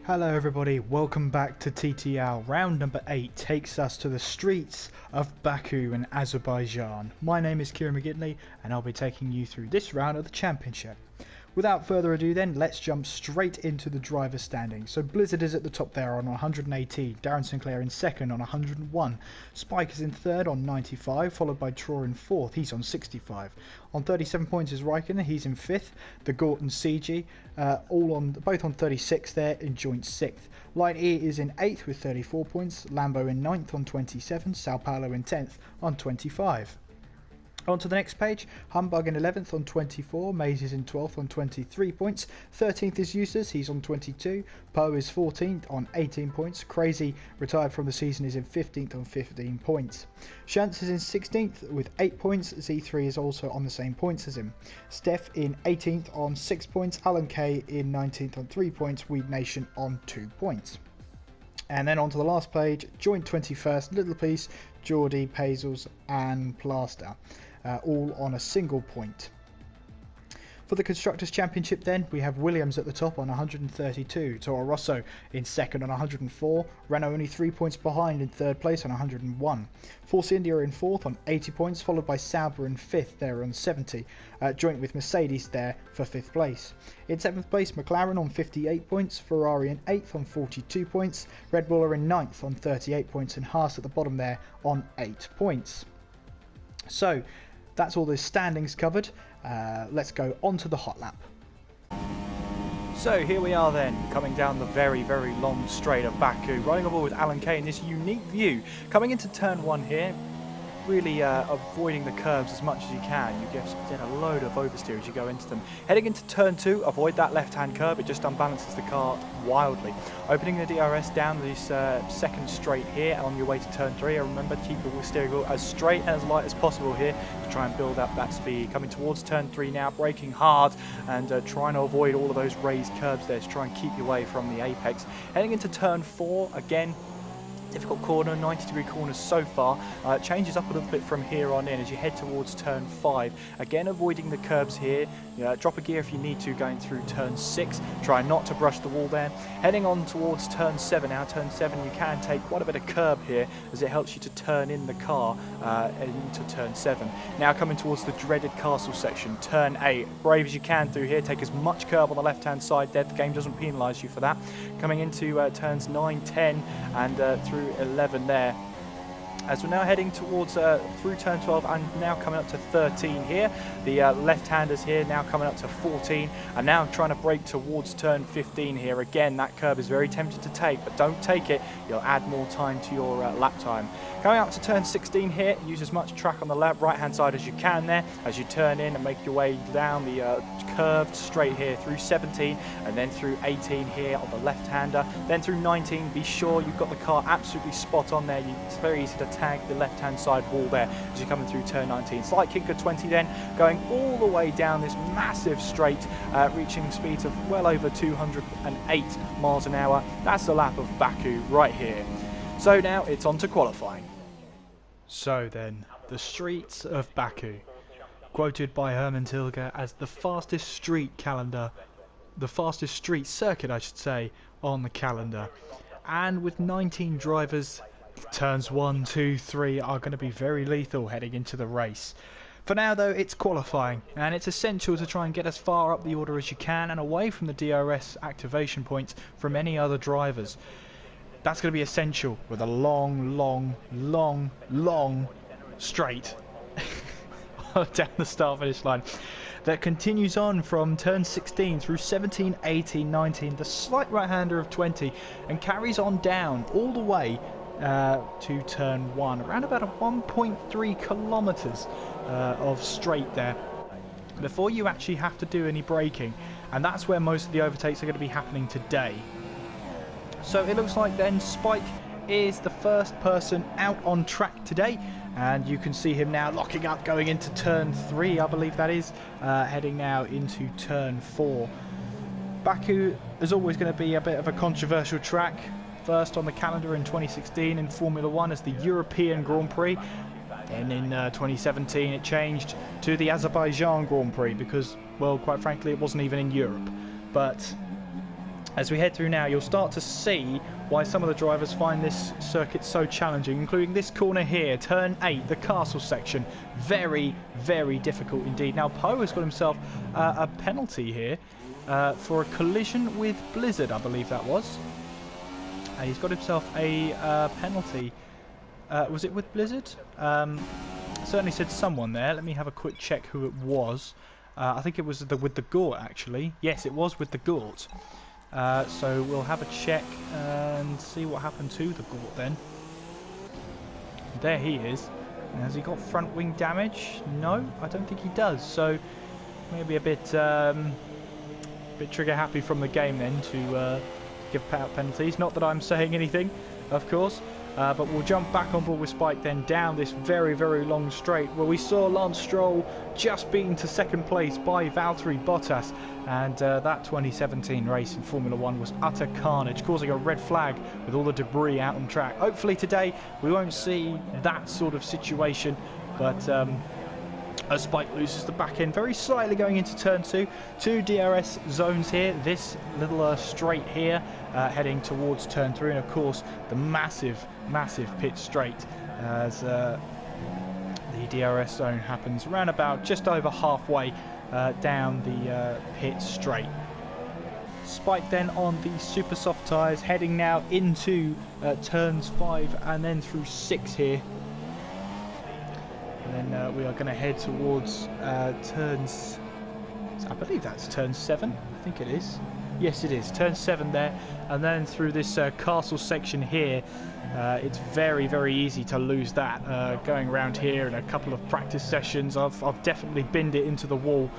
Hello everybody, welcome back to TTL. Round number 8 takes us to the streets of Baku in Azerbaijan. My name is Kieran McGinley and I'll be taking you through this round of the championship. Without further ado then, let's jump straight into the driver standings. So Blizzard is at the top there on 118, Darren Sinclair in second on 101, Spike is in third on 95, followed by Troy in fourth, he's on 65. On 37 points is Raikkonen, he's in fifth, the Gort and CG, both on 36 there in joint sixth. Light E is in 8th with 34 points, Lambo in 9th on 27, Sao Paulo in 10th on 25. On to the next page, Humbug in 11th on 24, Maze is in 12th on 23 points, 13th is Eustace, he's on 22, Poe is 14th on 18 points, Crazy, retired from the season, is in 15th on 15 points. Shantz is in 16th with 8 points, Z3 is also on the same points as him. Steph in 18th on 6 points, Alan K in 19th on 3 points, Weed Nation on 2 points. And then on to the last page, joint 21st, Little Piece, Geordie, Pazels and Plaster. All on a single point. For the Constructors' Championship then, we have Williams at the top on 132, Toro Rosso in second on 104, Renault only 3 points behind in third place on 101, Force India in fourth on 80 points, followed by Sauber in fifth there on 70, joint with Mercedes there for fifth place. In seventh place, McLaren on 58 points, Ferrari in 8th on 42 points, Red Bull are in 9th on 38 points, and Haas at the bottom there on 8 points. So, that's all the standings covered. Let's go on to the hot lap. So here we are then, coming down the very long straight of Baku, riding aboard with Alan Kay in this unique view. Coming into turn 1 here, really avoiding the curbs as much as you can. You get a load of oversteer as you go into them. Heading into turn 2, avoid that left-hand curb, it just unbalances the car wildly. Opening the DRS down this second straight here on your way to turn 3. Remember, keep the steering wheel as straight and as light as possible here to try and build up that speed. Coming towards turn 3 now, braking hard and trying to avoid all of those raised curbs there to try and keep you away from the apex. Heading into turn 4, again, difficult corner, 90-degree corners so far. Changes up a little bit from here on in as you head towards turn 5. Again, avoiding the curbs here. Drop a gear if you need to going through turn 6. Try not to brush the wall there. Heading on towards turn 7 now. Turn 7 you can take quite a bit of curb here as it helps you to turn in the car into turn 7. Now coming towards the dreaded castle section. Turn 8. Brave as you can through here. Take as much curb on the left-hand side there. The game doesn't penalise you for that. Coming into turns 9, 10 and through 11 there. As we're now heading towards through turn 12 and now coming up to 13 here. The left-handers here now coming up to 14 and now trying to brake towards turn 15 here. Again, that curb is very tempted to take, but don't take it. You'll add more time to your lap time. Coming up to turn 16 here, use as much track on the right-hand side as you can there as you turn in and make your way down the curved straight here through 17 and then through 18 here on the left-hander. Then through 19, be sure you've got the car absolutely spot on there. It's very easy to tag the left-hand side wall there as you're coming through turn 19. Slight kick of 20 then, going all the way down this massive straight, reaching speeds of well over 208 miles an hour. That's the lap of Baku right here. So now it's on to qualifying. So then, the streets of Baku, quoted by Hermann Tilger as the fastest street circuit I should say, on the calendar. And with 19 drivers, turns 1, 2, 3 are going to be very lethal heading into the race. For now though, it's qualifying, and it's essential to try and get as far up the order as you can and away from the DRS activation points from any other drivers. That's going to be essential with a long straight down the start finish line that continues on from turn 16 through 17, 18, 19, the slight right-hander of 20, and carries on down all the way to turn 1, around about a 1.3 kilometers of straight there before you actually have to do any braking, and that's where most of the overtakes are going to be happening today. So it looks like then Spike is the first person out on track today, and you can see him now locking up going into turn 3, I believe that is, heading now into turn 4. Baku is always going to be a bit of a controversial track. First on the calendar in 2016 in Formula 1 as the European Grand Prix. Then in 2017 it changed to the Azerbaijan Grand Prix because, well, quite frankly, it wasn't even in Europe. But As we head through now, you'll start to see why some of the drivers find this circuit so challenging, including this corner here, turn 8, the castle section. Very, very difficult indeed. Now, Poe has got himself a penalty here for a collision with Blizzard, I believe that was. He's got himself a penalty. Was it with Blizzard? Certainly said someone there. Let me have a quick check who it was. I think it was with the Gort, actually. Yes, it was with the Gort. So we'll have a check and see what happened to the Gort then. There he is. Has he got front wing damage? No, I don't think he does. So maybe a bit trigger happy from the game then to give out penalties. Not that I'm saying anything, of course. But we'll jump back on board with Spike then down this very, very long straight where we saw Lance Stroll just beaten to second place by Valtteri Bottas, and that 2017 race in Formula 1 was utter carnage, causing a red flag with all the debris out on track. Hopefully today we won't see that sort of situation, but as Spike loses the back end very slightly going into turn 2. Two DRS zones here, this little straight here heading towards turn 3, and of course the massive pit straight as the DRS zone happens around about just over halfway down the pit straight. Spike then on the super soft tyres heading now into turns 5 and then through 6 here. And then we are going to head towards turns, I believe that's turn 7, I think it is. Yes, it is, turn 7 there, and then through this castle section here, it's very, very easy to lose that. Going around here in a couple of practice sessions, I've definitely binned it into the wall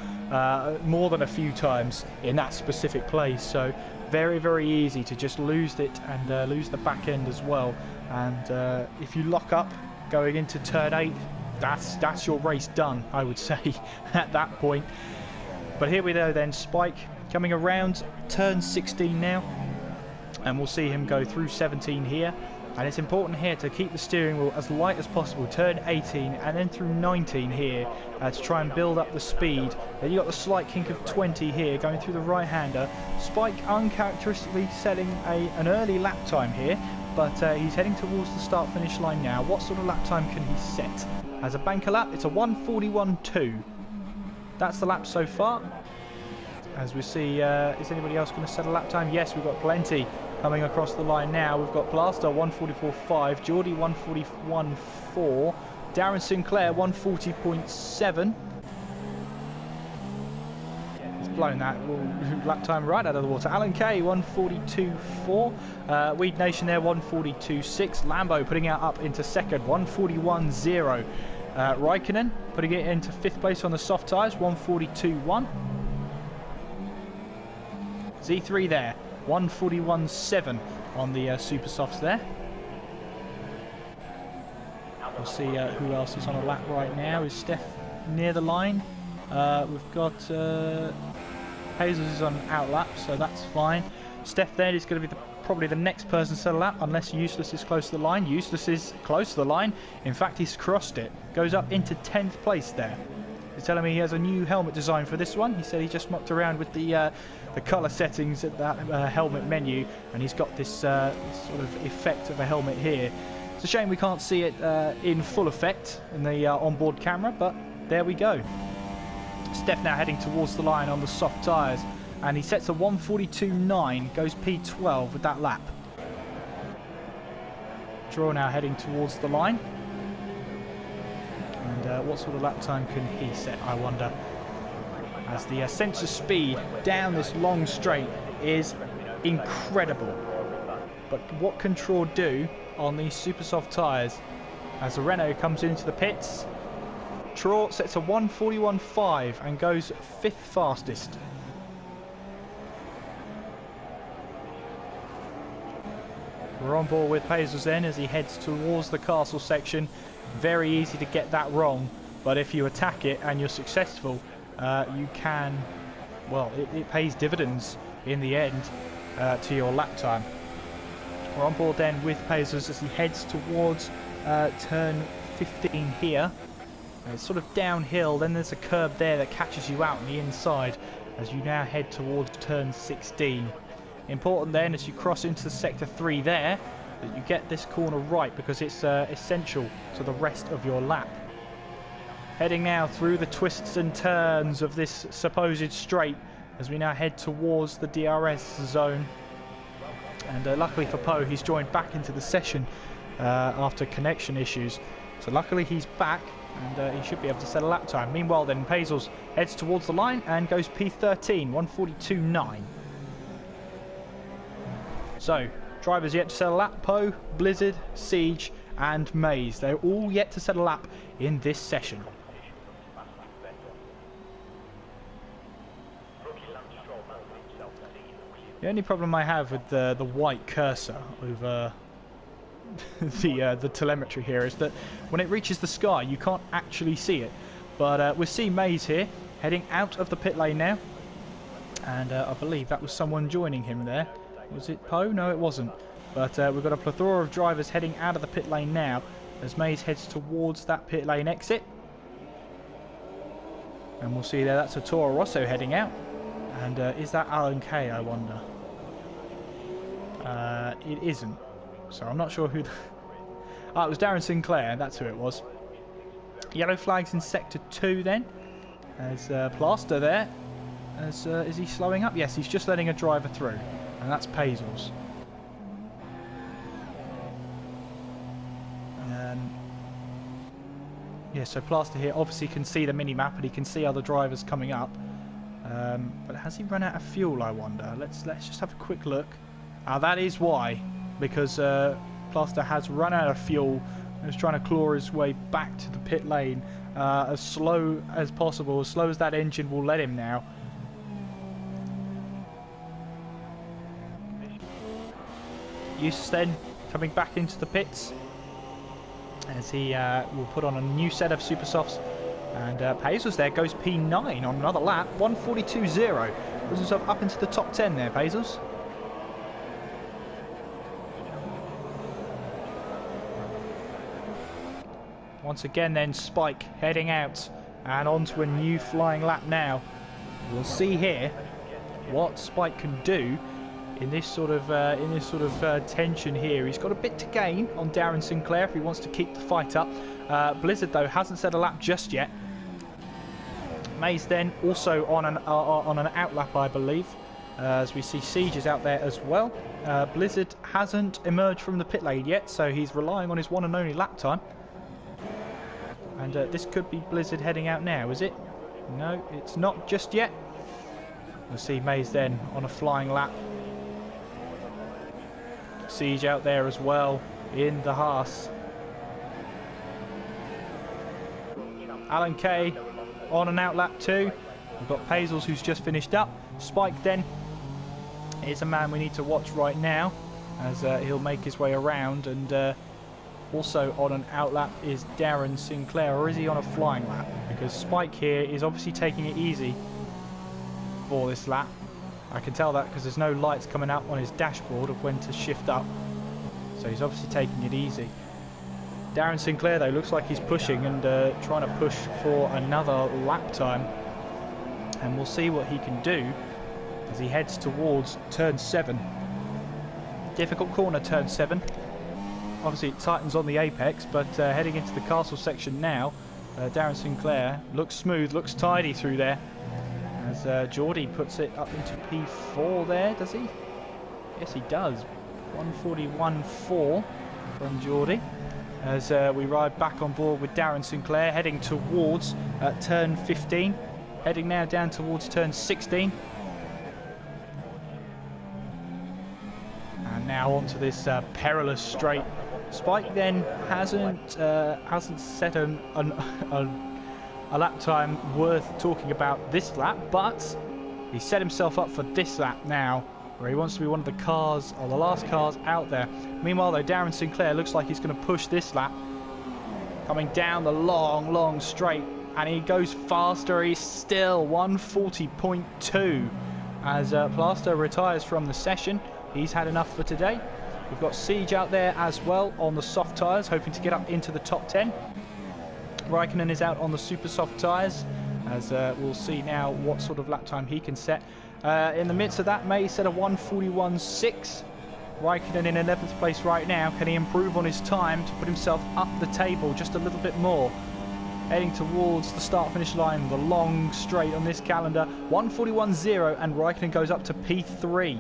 more than a few times in that specific place, so very, very easy to just lose it and lose the back end as well. And if you lock up going into turn 8, that's your race done, I would say, at that point. But here we go then, Spike coming around turn 16 now, and we'll see him go through 17 here. And it's important here to keep the steering wheel as light as possible, turn 18 and then through 19 here to try and build up the speed. Then you got the slight kink of 20 here going through the right-hander. Spike uncharacteristically setting an early lap time here, but he's heading towards the start-finish line now. What sort of lap time can he set? As a banker lap, it's a 1:41.2. That's the lap so far. As we see, is anybody else going to set a lap time? Yes, we've got plenty coming across the line now. We've got Blaster 1:44.5, Geordie 1:41.4, Darren Sinclair 1:40.7. He's blown that lap time right out of the water. Alan Kay 1:42.4, Weed Nation there 1:42.6, Lambo putting it up into second 1:41.0. Raikkonen putting it into 5th place on the soft tyres 1:42.1. Z3 there 1:41.7 on the super softs there. We'll see who else is on a lap right now. Is Steph near the line? We've got Hazels is on out lap, so that's fine. Steph there is going to be probably the next person to set a lap, unless Useless is close to the line. Useless is close to the line. In fact, he's crossed it. Goes up into 10th place there. He's telling me he has a new helmet design for this one. He said he just mucked around with the colour settings at that helmet menu, and he's got this sort of effect of a helmet here. It's a shame we can't see it in full effect in the onboard camera, but there we go. Steph now heading towards the line on the soft tyres, and he sets a 1:42.9, goes P12 with that lap. Draw now heading towards the line. And what sort of lap time can he set, I wonder? As the sensor speed down this long straight is incredible. But what can Troy do on these super soft tyres? As the Renault comes into the pits, Troy sets a 1:41.5 and goes 5th fastest. We're on board with Pazos then as he heads towards the castle section. Very easy to get that wrong, but if you attack it and you're successful, you can, well, it pays dividends in the end to your lap time. We're on board then with Pazos as he heads towards turn 15 here. It's sort of downhill, then there's a curb there that catches you out on the inside as you now head towards turn 16. Important then as you cross into sector 3 there that you get this corner right, because it's essential to the rest of your lap. Heading now through the twists and turns of this supposed straight as we now head towards the DRS zone. And luckily for Poe, he's joined back into the session after connection issues. So luckily he's back, and he should be able to set a lap time. Meanwhile then, Pazels heads towards the line and goes P13, 1:42.9. So, drivers yet to set a lap: Poe, Blizzard, Siege and Maze. They're all yet to set a lap in this session. The only problem I have with the white cursor over the telemetry here is that when it reaches the sky you can't actually see it. But we see Maze here heading out of the pit lane now, and I believe that was someone joining him there. Was it Poe? No, it wasn't. But we've got a plethora of drivers heading out of the pit lane now as Maze heads towards that pit lane exit. And we'll see there, that's a Toro Rosso heading out. And is that Alan Kay, I wonder? It isn't. So I'm not sure who... it was Darren Sinclair, that's who it was. Yellow flags in sector 2 then. There's Plaster there. Is he slowing up? Yes, he's just letting a driver through. And that's Pazels. Yeah, so Plaster here obviously can see the mini-map and he can see other drivers coming up. But has he run out of fuel, I wonder? Let's just have a quick look. That is why. Because Plaster has run out of fuel and is trying to claw his way back to the pit lane as slow as possible, as slow as that engine will let him now. Eustace then coming back into the pits as he will put on a new set of super softs, and Pazels there goes P9 on another lap, 1:42.0. Puts himself up into the top 10 there, Pazels. Once again then, Spike heading out and onto a new flying lap now. We'll see here what Spike can do in this sort of tension here. He's got a bit to gain on Darren Sinclair if he wants to keep the fight up. Blizzard though hasn't set a lap just yet. Maze then also on an outlap, I believe, as we see Siege is out there as well. Blizzard hasn't emerged from the pit lane yet, so he's relying on his one and only lap time. And this could be Blizzard heading out now, is it? No, it's not just yet. We'll see Maze then on a flying lap. Siege out there as well in the Haas. Alan Kay on an outlap too. We've got Pazels who's just finished up. Spike then is a man we need to watch right now as he'll make his way around, and also on an outlap is Darren Sinclair, or is he on a flying lap? Because Spike here is obviously taking it easy for this lap. I can tell that because there's no lights coming up on his dashboard of when to shift up. So he's obviously taking it easy. Darren Sinclair though looks like he's pushing and trying to push for another lap time. And we'll see what he can do as he heads towards turn 7. Difficult corner, turn 7. Obviously it tightens on the apex, but heading into the castle section now, Darren Sinclair looks smooth, looks tidy through there. As Geordie puts it up into P4 there, does he? Yes, he does. 1:41.4 from Geordie. As we ride back on board with Darren Sinclair, heading towards turn 15. Heading now down towards turn 16. And now onto this perilous straight. Spike then hasn't set a lap time worth talking about this lap, but he set himself up for this lap now, where he wants to be one of the cars, or the last cars out there. Meanwhile though, Darren Sinclair looks like he's going to push this lap, coming down the long straight, and he goes faster. He's still 1:40.2 as Plaster retires from the session. He's had enough for today. We've got Siege out there as well on the soft tyres, hoping to get up into the top 10. Raikkonen is out on the super soft tyres, as we'll see now what sort of lap time he can set. In the midst of that, May set a 1:41.6. Raikkonen in 11th place right now. Can he improve on his time to put himself up the table just a little bit more? Heading towards the start-finish line, the long straight on this calendar. 1:41.0, and Raikkonen goes up to P3.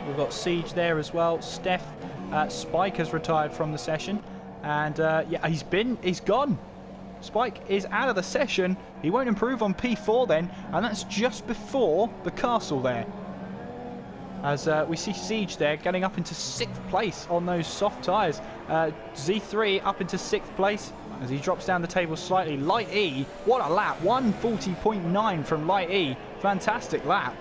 We've got Siege there as well. Steph, Spike has retired from the session, and yeah, he's gone. Spike is out of the session. He won't improve on P4 then, and that's just before the castle there. As we see Siege there getting up into 6th place on those soft tyres. Z3 up into 6th place as he drops down the table slightly. Light E, what a lap. 1:40.9 from Light E. Fantastic lap.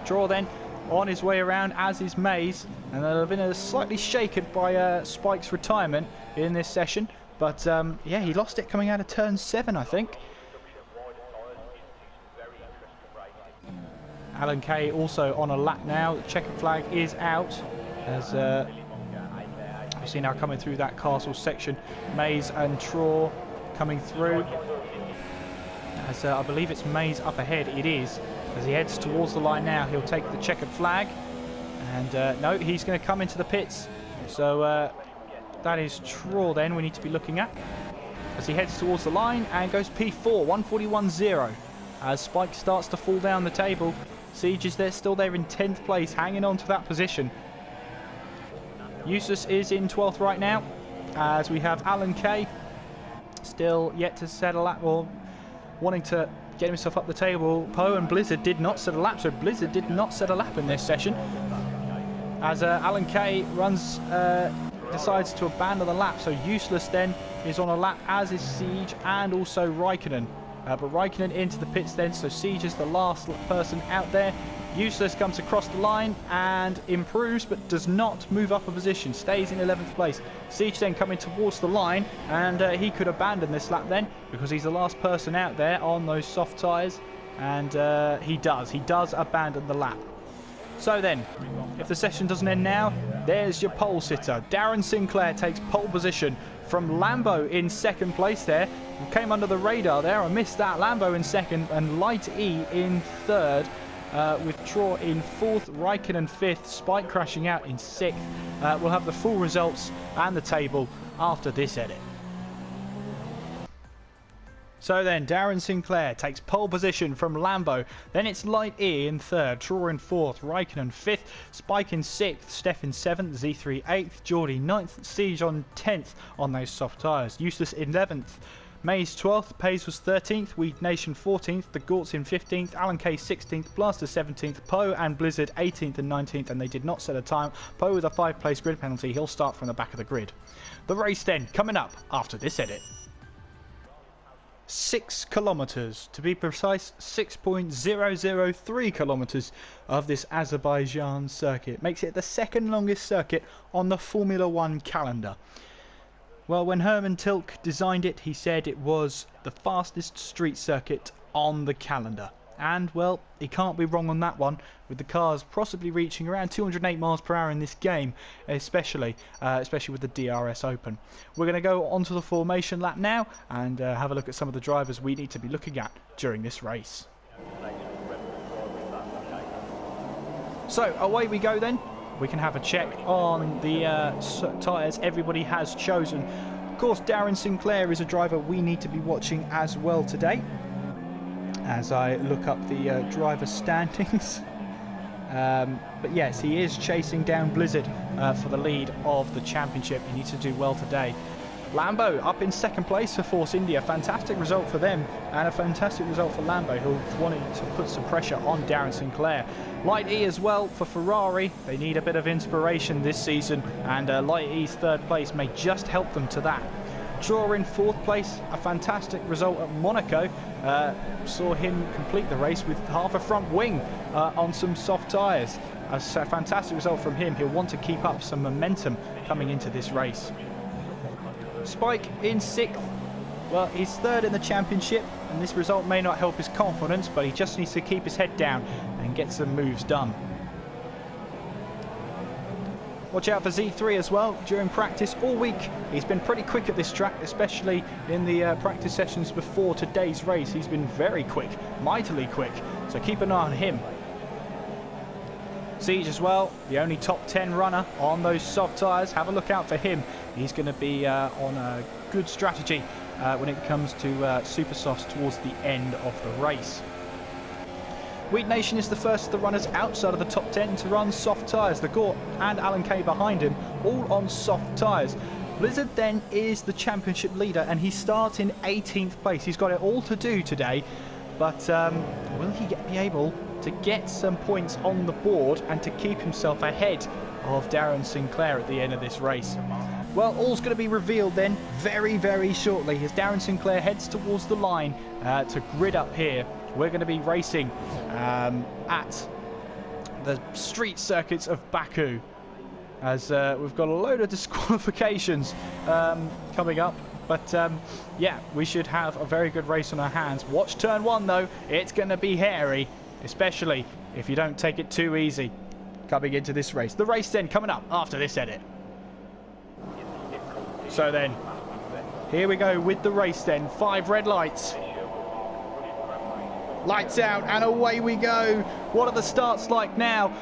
Draw then on his way around, as is Mays. And they've been slightly shaken by Spike's retirement in this session. But yeah, he lost it coming out of turn 7, I think. Alan Kay also on a lap now. The checkered flag is out as we see now coming through that castle section. Mays and Traw coming through. As I believe it's Mays up ahead. It is. As he heads towards the line now, he'll take the checkered flag. And no, he's going to come into the pits. So that is Traw then we need to be looking at. As he heads towards the line and goes P4, 1:41.0. As Spike starts to fall down the table. Siege is there, still there in 10th place, hanging on to that position. Eustace is in 12th right now, as we have Alan Kay still yet to set a lap, or wanting to get himself up the table. Poe and Blizzard did not set a lap, so Blizzard did not set a lap in this session. As Alan Kay decides to abandon the lap, so Useless then is on a lap, as is Siege and also Raikkonen. But Raikkonen into the pits then, so Siege is the last person out there. Useless comes across the line and improves, but does not move up a position, stays in 11th place. Siege then coming towards the line, and he could abandon this lap then, because he's the last person out there on those soft tyres, and he does abandon the lap. So then, if the session doesn't end now, there's your pole sitter. Darren Sinclair takes pole position from Lambo in 2nd place there. Came under the radar there. I missed that. Lambo in 2nd and Light E in 3rd. With Traw in 4th, Raikkonen 5th, Spike crashing out in 6th. We'll have the full results and the table after this edit. So then, Darren Sinclair takes pole position from Lambo. Then it's Light E in 3rd, Traw in 4th, Raikkonen 5th, Spike in 6th, Steph in 7th, Z3 8th, Geordie 9th, Siege on 10th on those soft tyres, Useless 11th, Mays 12th, Pays was 13th, Weed Nation 14th, The Gortz in 15th, Alan K 16th, Blaster 17th, Poe and Blizzard 18th and 19th, and they did not set a time. Poe with a 5-place grid penalty, he'll start from the back of the grid. The race then coming up after this edit. 6 kilometers, to be precise, 6.003 kilometers of this Azerbaijan circuit. Makes it the 2nd longest circuit on the Formula 1 calendar. Well, when Herman Tilke designed it, he said it was the fastest street circuit on the calendar. And, well, he can't be wrong on that one, with the cars possibly reaching around 208 miles per hour in this game, especially with the DRS Open. We're going to go onto the formation lap now and have a look at some of the drivers we need to be looking at during this race. So, away we go then. We can have a check on the tyres everybody has chosen. Of course, Darren Sinclair is a driver we need to be watching as well today. As I look up the driver standings. But yes, he is chasing down Blizzard for the lead of the championship. He needs to do well today. Lambo up in 2nd place for Force India. Fantastic result for them and a fantastic result for Lambo, who wanted to put some pressure on Darren Sinclair. Light E as well for Ferrari. They need a bit of inspiration this season, and Light E's 3rd place may just help them to that. Traw in 4th place, a fantastic result at Monaco. Saw him complete the race with half a front wing on some soft tyres. A fantastic result from him. He'll want to keep up some momentum coming into this race. Spike in 6th. Well, he's 3rd in the championship, and this result may not help his confidence, but he just needs to keep his head down and get some moves done. Watch out for Z3 as well during practice all week. He's been pretty quick at this track, especially in the practice sessions before today's race. He's been very quick, mightily quick, so keep an eye on him. Siege as well, the only top 10 runner on those soft tyres. Have a look out for him. He's going to be on a good strategy when it comes to super softs towards the end of the race. Weed Nation is the first of the runners outside of the top 10 to run soft tyres. The Gort and Alan Kay behind him, all on soft tyres. Blizzard then is the championship leader, and he starts in 18th place. He's got it all to do today, but will he be able to get some points on the board and to keep himself ahead of Darren Sinclair at the end of this race? Well, all's going to be revealed then very, very shortly as Darren Sinclair heads towards the line to grid up here. We're going to be racing at the street circuits of Baku, as we've got a load of disqualifications coming up. But yeah, we should have a very good race on our hands. Watch turn 1 though, it's going to be hairy, especially if you don't take it too easy coming into this race. The race then coming up after this edit. So then, here we go with the race then. 5 red lights. Lights out and away we go. What are the starts like now?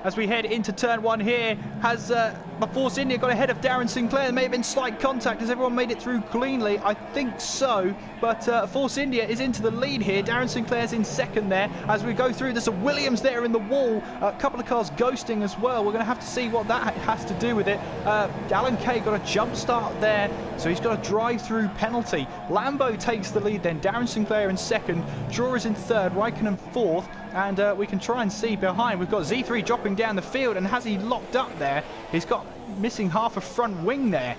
As we head into turn 1 here, has the Force India got ahead of Darren Sinclair? There may have been slight contact. Has everyone made it through cleanly? I think so, but Force India is into the lead here. Darren Sinclair's in second there. As we go through, there's a Williams there in the wall. A couple of cars ghosting as well. We're going to have to see what that has to do with it. Alan Kay got a jump start there, so he's got a drive-through penalty. Lambo takes the lead then. Darren Sinclair in second. Draw is in third. Raikkonen fourth. And we can try and see behind. We've got Z3 dropping down the field, and has he locked up there? He's got missing half a front wing there.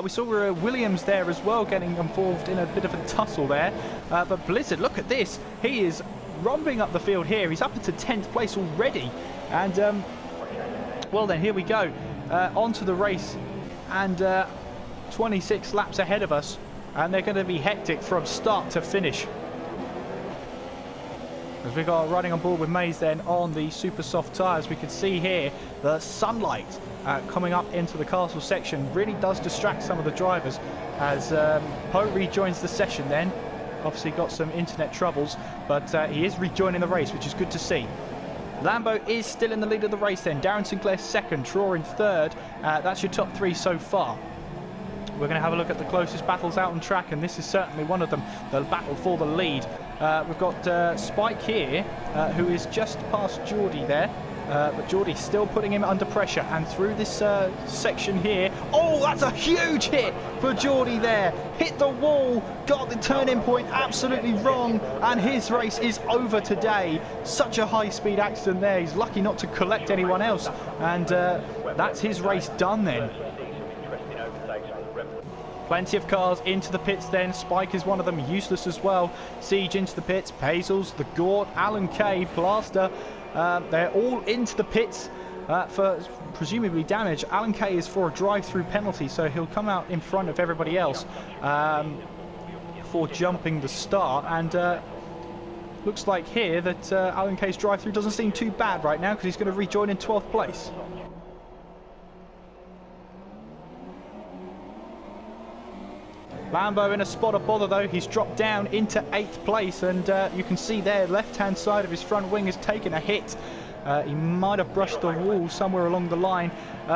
We saw Williams there as well getting involved in a bit of a tussle there. But Blizzard, look at this. He is romping up the field here. He's up into 10th place already. And, well then, here we go. Onto the race. And 26 laps ahead of us. And they're going to be hectic from start to finish. As we got riding on board with Maze then on the super soft tyres, we can see here the sunlight coming up into the castle section really does distract some of the drivers as Poe rejoins the session then. Obviously got some internet troubles, but he is rejoining the race, which is good to see. Lambo is still in the lead of the race then. Darren Sinclair second, Traw in third. That's your top 3 so far. We're going to have a look at the closest battles out on track, and this is certainly one of them, the battle for the lead. We've got Spike here, who is just past Geordie there, but Geordie's still putting him under pressure. And through this section here, oh, that's a huge hit for Geordie there. Hit the wall, got the turning point absolutely wrong, and his race is over today. Such a high-speed accident there. He's lucky not to collect anyone else, and that's his race done then. Plenty of cars into the pits then. Spike is one of them, useless as well. Siege into the pits. Pazels, the Gort, Alan Kay, Blaster. They're all into the pits for presumably damage. Alan Kay is for a drive-through penalty, so he'll come out in front of everybody else for jumping the start. And looks like here that Alan Kay's drive-through doesn't seem too bad right now, because he's going to rejoin in 12th place. Lambo in a spot of bother though. He's dropped down into 8th place, and you can see there left-hand side of his front wing has taken a hit. He might have brushed the wall somewhere along the line.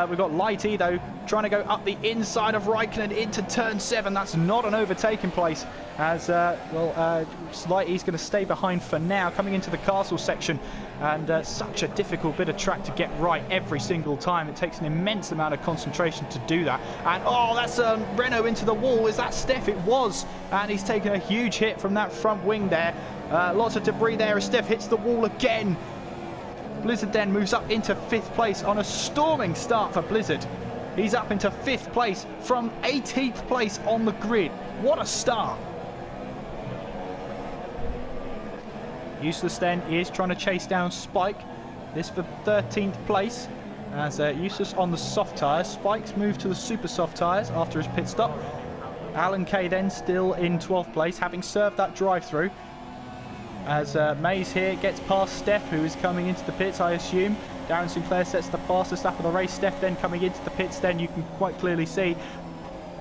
We've got Lighty though trying to go up the inside of Raikkonen into turn 7. That's not an overtaking place, as Lighty's going to stay behind for now coming into the castle section. And such a difficult bit of track to get right every single time. It takes an immense amount of concentration to do that. And oh, that's Renault into the wall. Is that Steph? It was. And he's taken a huge hit from that front wing there. Lots of debris there as Steph hits the wall again. Blizzard then moves up into 5th place on a storming start for Blizzard. He's up into 5th place from 18th place on the grid. What a start. Useless then is trying to chase down Spike. This for 13th place. As Useless on the soft tyres. Spike's moved to the super soft tyres after his pit stop. Alan Kay then still in 12th place, having served that drive-through. As Maze here gets past Steph, who is coming into the pits, I assume. Darren Sinclair sets the fastest lap of the race. Steph then coming into the pits, then you can quite clearly see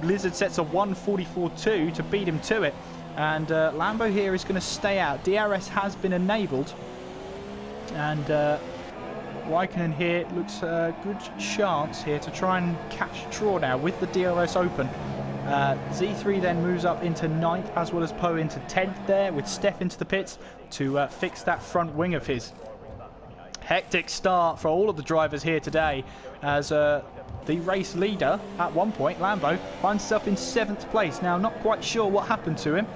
Blizzard sets a 1:44.2 to beat him to it. And Lambo here is going to stay out. DRS has been enabled. And Raikkonen here looks a good chance here to try and catch draw now with the DRS open. Z3 then moves up into 9th, as well as Poe into 10th there, with Steph into the pits to fix that front wing of his. Hectic start for all of the drivers here today, as the race leader at one point, Lambo, finds himself in 7th place. Now, not quite sure what happened to him,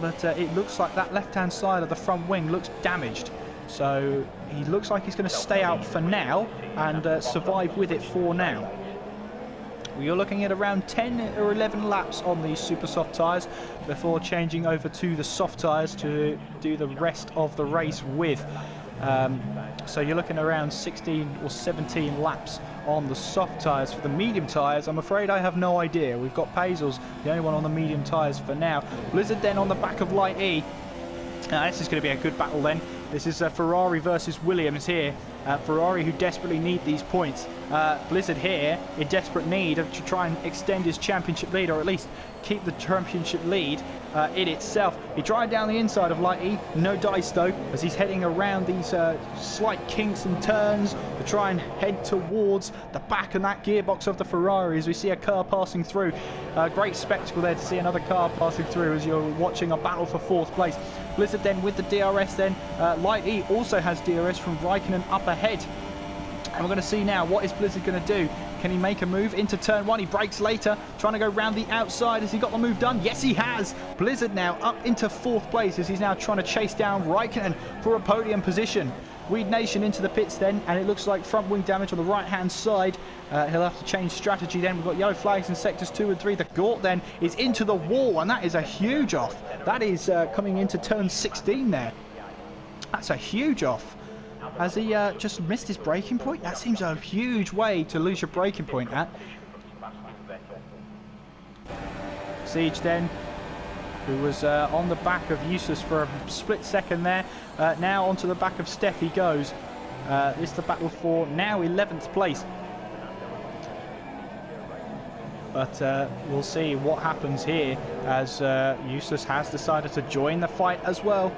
but it looks like that left-hand side of the front wing looks damaged. So he looks like he's going to stay out for now and survive with it for now. You're looking at around 10 or 11 laps on these super soft tyres before changing over to the soft tyres to do the rest of the race with. So you're looking around 16 or 17 laps on the soft tyres. For the medium tyres, I'm afraid I have no idea. We've got Paisl's the only one on the medium tyres for now. Blizzard then on the back of Light E. This is going to be a good battle then. This is Ferrari versus Williams here. Ferrari who desperately need these points. Blizzard here in desperate need to try and extend his championship lead, or at least keep the championship lead in itself. He tried down the inside of Light E, no dice though, as he's heading around these slight kinks and turns to try and head towards the back and that gearbox of the Ferrari as we see a car passing through. Great spectacle there to see another car passing through as you're watching a battle for 4th place. Blizzard then with the DRS then. Light E also has DRS from Raikkonen up ahead. And we're going to see now, what is Blizzard going to do? Can he make a move into turn 1? He brakes later, trying to go round the outside. Has he got the move done? Yes, he has. Blizzard now up into 4th place as he's now trying to chase down Raikkonen for a podium position. Weed Nation into the pits then, and it looks like front wing damage on the right-hand side. He'll have to change strategy then. We've got yellow flags in sectors 2 and 3. The Gort then is into the wall, and that is a huge off. That is coming into turn 16 there. That's a huge off. Has he just missed his braking point? That seems a huge way to lose your braking point at. Siege then, who was on the back of Useless for a split second there. Now onto the back of Steph he goes. It's the battle for now 11th place. But we'll see what happens here as Useless has decided to join the fight as well.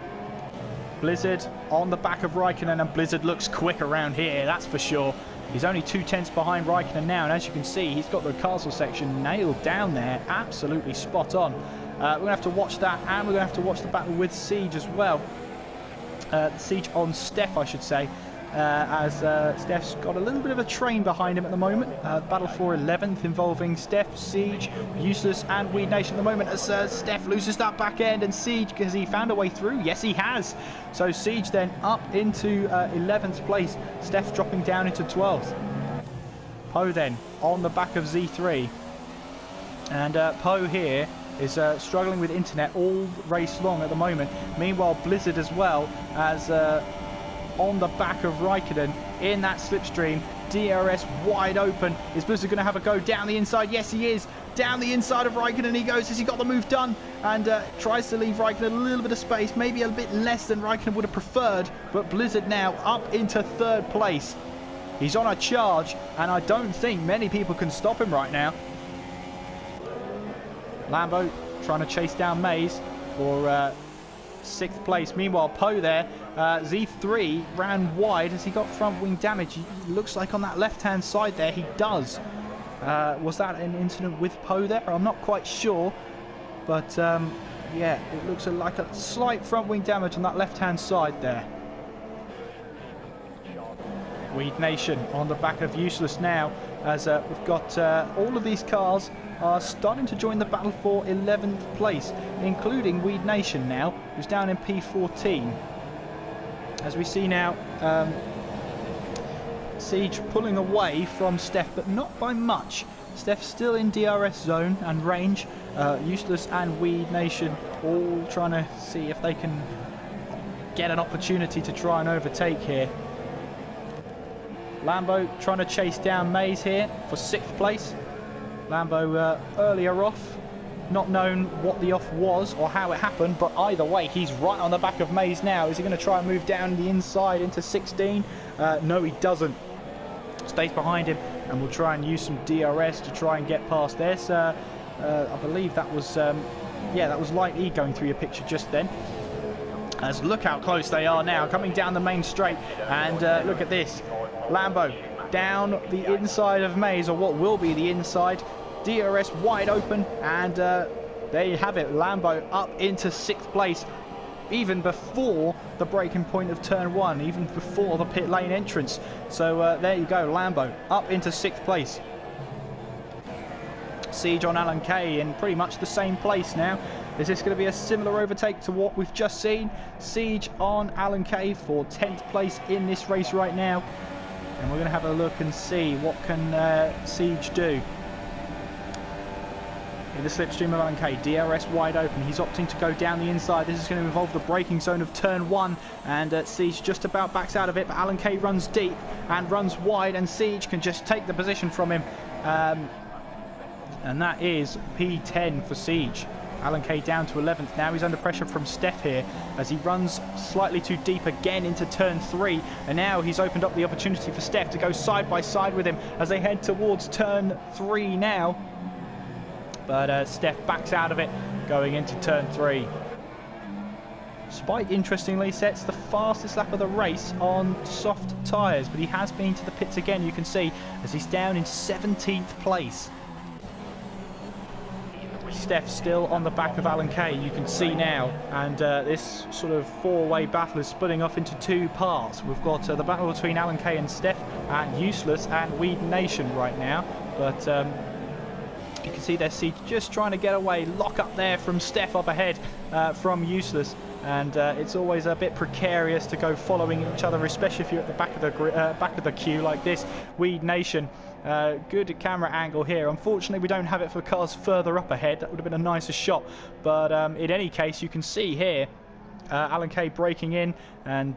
Blizzard on the back of Raikkonen, and Blizzard looks quick around here, that's for sure. He's only 2/10 behind Raikkonen now, and as you can see, he's got the castle section nailed down there, absolutely spot on. We're going to have to watch that, and we're going to have to watch the battle with Siege as well. Siege on Steph, I should say, as Steph's got a little bit of a train behind him at the moment. Battle for 11th involving Steph, Siege, Useless and Weed Nation at the moment, as Steph loses that back end, and Siege, has he found a way through? Yes, he has. So Siege then up into 11th place, Steph dropping down into 12th. Poe then on the back of Z3, and Poe here is struggling with internet all race long at the moment. Meanwhile, Blizzard as well as on the back of Raikkonen in that slipstream. DRS wide open. Is Blizzard going to have a go down the inside? Yes, he is. Down the inside of Raikkonen he goes. Has he got the move done? And tries to leave Raikkonen a little bit of space, maybe a bit less than Raikkonen would have preferred. But Blizzard now up into 3rd place. He's on a charge, and I don't think many people can stop him right now. Lambo trying to chase down Maze for 6th place. Meanwhile, Poe there, Z3 ran wide as he got front wing damage. He looks like on that left-hand side there, he does. Was that an incident with Poe there? I'm not quite sure. But, yeah, it looks like a slight front wing damage on that left-hand side there. Weed Nation on the back of Useless now, as we've got all of these cars are starting to join the battle for 11th place, including Weed Nation now, who's down in P14. As we see now, Siege pulling away from Steph, but not by much. Steph's still in DRS zone and range. Useless and Weed Nation all trying to see if they can get an opportunity to try and overtake here. Lambo trying to chase down Maze here for 6th place. Lambo earlier off. Not known what the off was or how it happened, but either way, he's right on the back of Mays now. Is he going to try and move down the inside into 16? No, he doesn't. Stays behind him, and will try and use some DRS to try and get past this. I believe that was, yeah, that was Light E going through your picture just then. As look how close they are now, coming down the main straight, and look at this. Lambo down the inside of Mays, or what will be the inside. DRS wide open, and there you have it. Lambo up into 6th place, even before the breaking point of turn 1, even before the pit lane entrance. So there you go, Lambo up into 6th place. Siege on Alan Kay in pretty much the same place now. Is this going to be a similar overtake to what we've just seen? Siege on Alan Kay for 10th place in this race right now. And we're going to have a look and see what can Siege do. In the slipstream of Alan Kay, DRS wide open. He's opting to go down the inside. This is going to involve the braking zone of turn 1, and Siege just about backs out of it, but Alan Kay runs deep and runs wide, and Siege can just take the position from him. And that is P10 for Siege. Alan Kay down to 11th. Now he's under pressure from Steph here as he runs slightly too deep again into turn 3. And now he's opened up the opportunity for Steph to go side by side with him as they head towards turn 3 now. But Steph backs out of it going into turn 3. Spike, interestingly, sets the fastest lap of the race on soft tyres, but he has been to the pits again, you can see, as he's down in 17th place. Steph still on the back of Alan Kay, you can see now, and this sort of four-way battle is splitting off into 2 parts. We've got the battle between Alan Kay and Steph, and Useless and Weed Nation right now, but you can see their Siege just trying to get away, lock up there from Steph up ahead from Useless, and it's always a bit precarious to go following each other, especially if you're at the back of the queue like this. Weed Nation, good camera angle here. Unfortunately, we don't have it for cars further up ahead. That would have been a nicer shot, but in any case, you can see here Alan Kay breaking in, and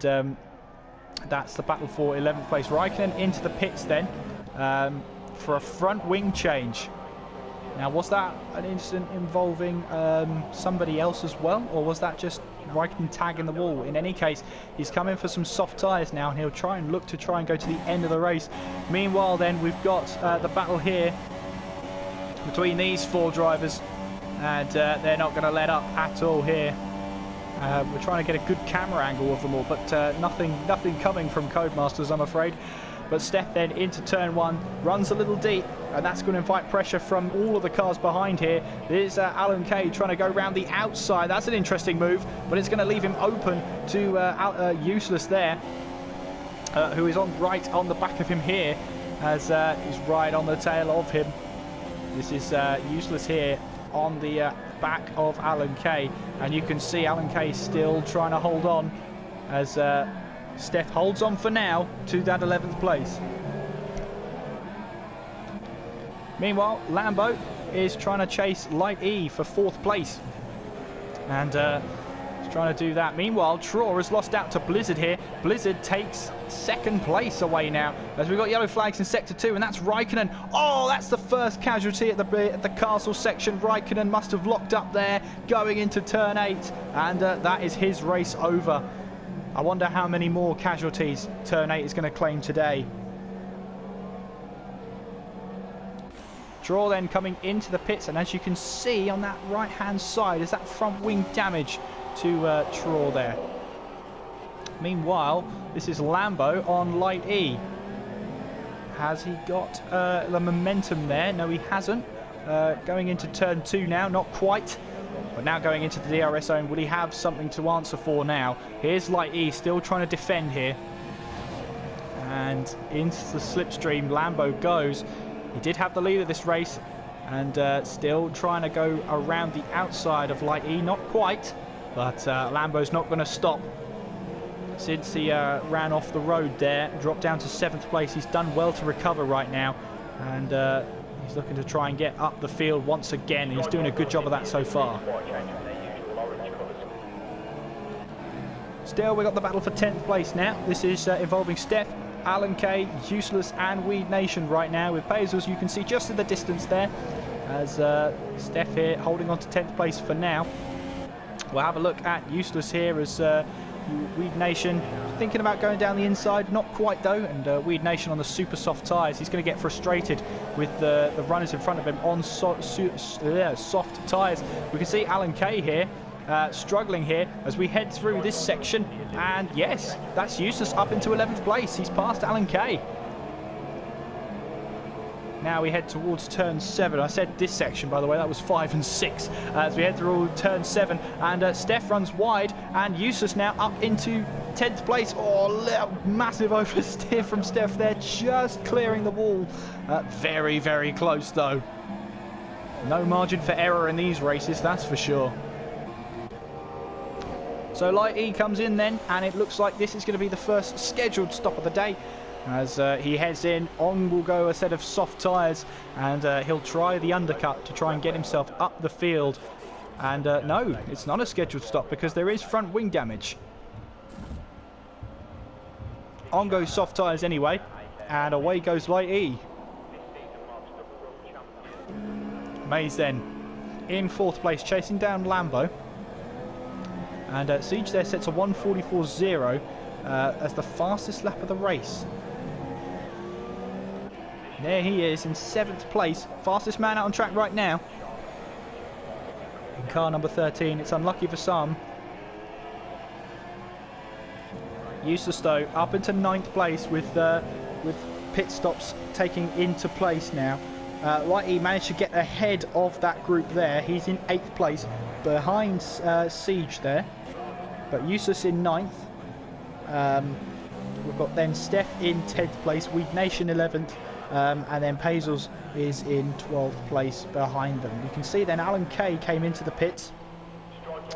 that's the battle for 11th place. Raikkonen into the pits then for a front wing change. Now, was that an incident involving somebody else as well, or was that just Raikkonen tagging the wall? In any case, he's coming for some soft tyres now, and he'll try and look to go to the end of the race. Meanwhile, then, we've got the battle here between these 4 drivers, and they're not going to let up at all here. We're trying to get a good camera angle of them all, but nothing coming from Codemasters, I'm afraid. But Steph then into turn 1, runs a little deep, and that's going to invite pressure from all of the cars behind here. There's Alan Kay trying to go around the outside. That's an interesting move, but it's going to leave him open to Useless there, who is right on the back of him here, as he's right on the tail of him. This is Useless here on the back of Alan Kay, and you can see Alan Kay still trying to hold on as Steph holds on for now to that 11th place. Meanwhile, Lambo is trying to chase Light E for 4th place, and he's trying to do that. Meanwhile, Traw has lost out to Blizzard here. Blizzard takes 2nd place away now, as we've got yellow flags in sector 2, and that's Raikkonen. Oh, that's the first casualty at the castle section. Raikkonen must have locked up there going into turn 8, and that is his race over. I wonder how many more casualties turn 8 is going to claim today. Draw then coming into the pits, and as you can see on that right hand side is that front wing damage to Traw there. Meanwhile, this is Lambo on Light E. Has he got the momentum there? No, he hasn't. Going into turn 2 now, not quite. But now going into the DRS zone, will he have something to answer for now? Here's Light E still trying to defend here. And into the slipstream, Lambo goes. He did have the lead of this race, and still trying to go around the outside of Light E. Not quite, but Lambo's not going to stop. Since he ran off the road there, dropped down to 7th place. He's done well to recover right now, and he's looking to try and get up the field once again. He's doing a good job of that so far. Still, we've got the battle for 10th place now. This is involving Steph, Alan Kay, Useless and Weed Nation right now, with Bezos, you can see just in the distance there. as Steph here holding on to 10th place for now. We'll have a look at Useless here as Weed Nation thinking about going down the inside, not quite though, and Weed Nation on the super soft tyres. He's going to get frustrated with the runners in front of him on soft tyres. We can see Alan Kay here struggling here as we head through this section, and yes, that's Useless up into 11th place. He's passed Alan Kay. Now we head towards turn 7. I said this section, by the way, that was 5 and 6. As we head through turn 7, and Steph runs wide, and Useless now up into 10th place. Oh, massive oversteer from Steph there, just clearing the wall. Very, very close though. No margin for error in these races, that's for sure. So Light E comes in then, and it looks like this is going to be the first scheduled stop of the day. As he heads in, on will go a set of soft tyres, and he'll try the undercut to try and get himself up the field. And no, it's not a scheduled stop because there is front wing damage. On goes soft tyres anyway, and away goes Light E. Mays then in 4th place, chasing down Lambo. And Siege there sets a 1:44.0 as the fastest lap of the race. There he is in 7th place, fastest man out on track right now. In car number 13, it's unlucky for some. Useless though, up into 9th place with pit stops taking into place now. Light E managed to get ahead of that group there. He's in 8th place, behind Siege there. But Useless in 9th. We've got then Steph in 10th place, Weed Nation 11th. And then Pazels is in 12th place behind them. You can see then Alan Kay came into the pits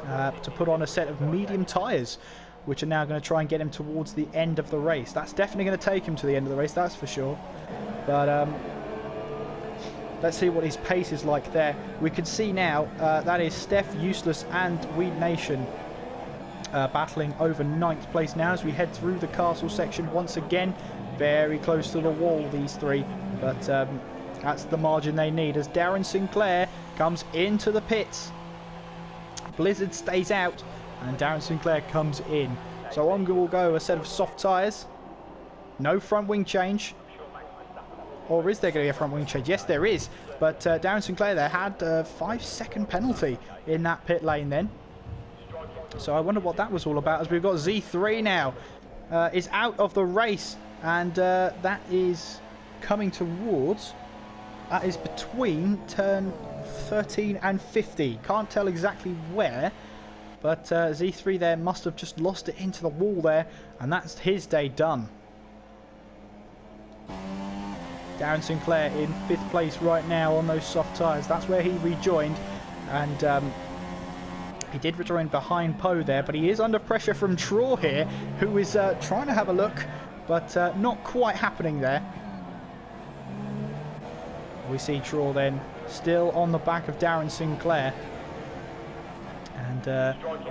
to put on a set of medium tyres, which are now going to try and get him towards the end of the race. That's definitely going to take him to the end of the race, that's for sure. But let's see what his pace is like there. We can see now that is Steph, Useless and Weed Nation battling over 9th place now as we head through the castle section once again. Very close to the wall, these three, but that's the margin they need as Darren Sinclair comes into the pits. Blizzard stays out and Darren Sinclair comes in. So on will go a set of soft tyres. No front wing change. Or is there going to be a front wing change? Yes, there is. But Darren Sinclair there had a 5-second penalty in that pit lane then. So I wonder what that was all about, as we've got Z3 now is out of the race. And that is coming towards, that is between turn 13 and 50. Can't tell exactly where, but Z3 there must have just lost it into the wall there, and that's his day done. Darren Sinclair in 5th place right now on those soft tyres. That's where he rejoined, and he did rejoin behind Poe there, but he is under pressure from Traw here, who is trying to have a look, but not quite happening there. We see Traw then still on the back of Darren Sinclair. And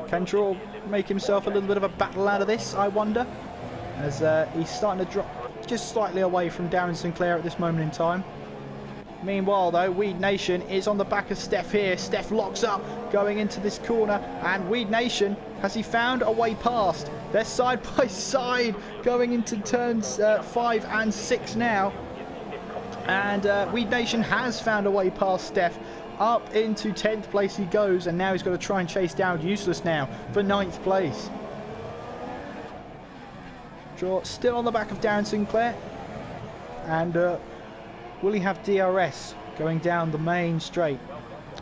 can Traw make himself a little bit of a battle out of this, I wonder? As he's starting to drop just slightly away from Darren Sinclair at this moment in time. Meanwhile though, Weed Nation is on the back of Steph here. Steph locks up going into this corner, and Weed Nation, has he found a way past? They're side by side going into turns 5 and 6 now. And Weed Nation has found a way past Steph. Up into 10th place he goes, and now he's got to try and chase down Useless now for 9th place. Draw still on the back of Darren Sinclair. And will he have DRS going down the main straight?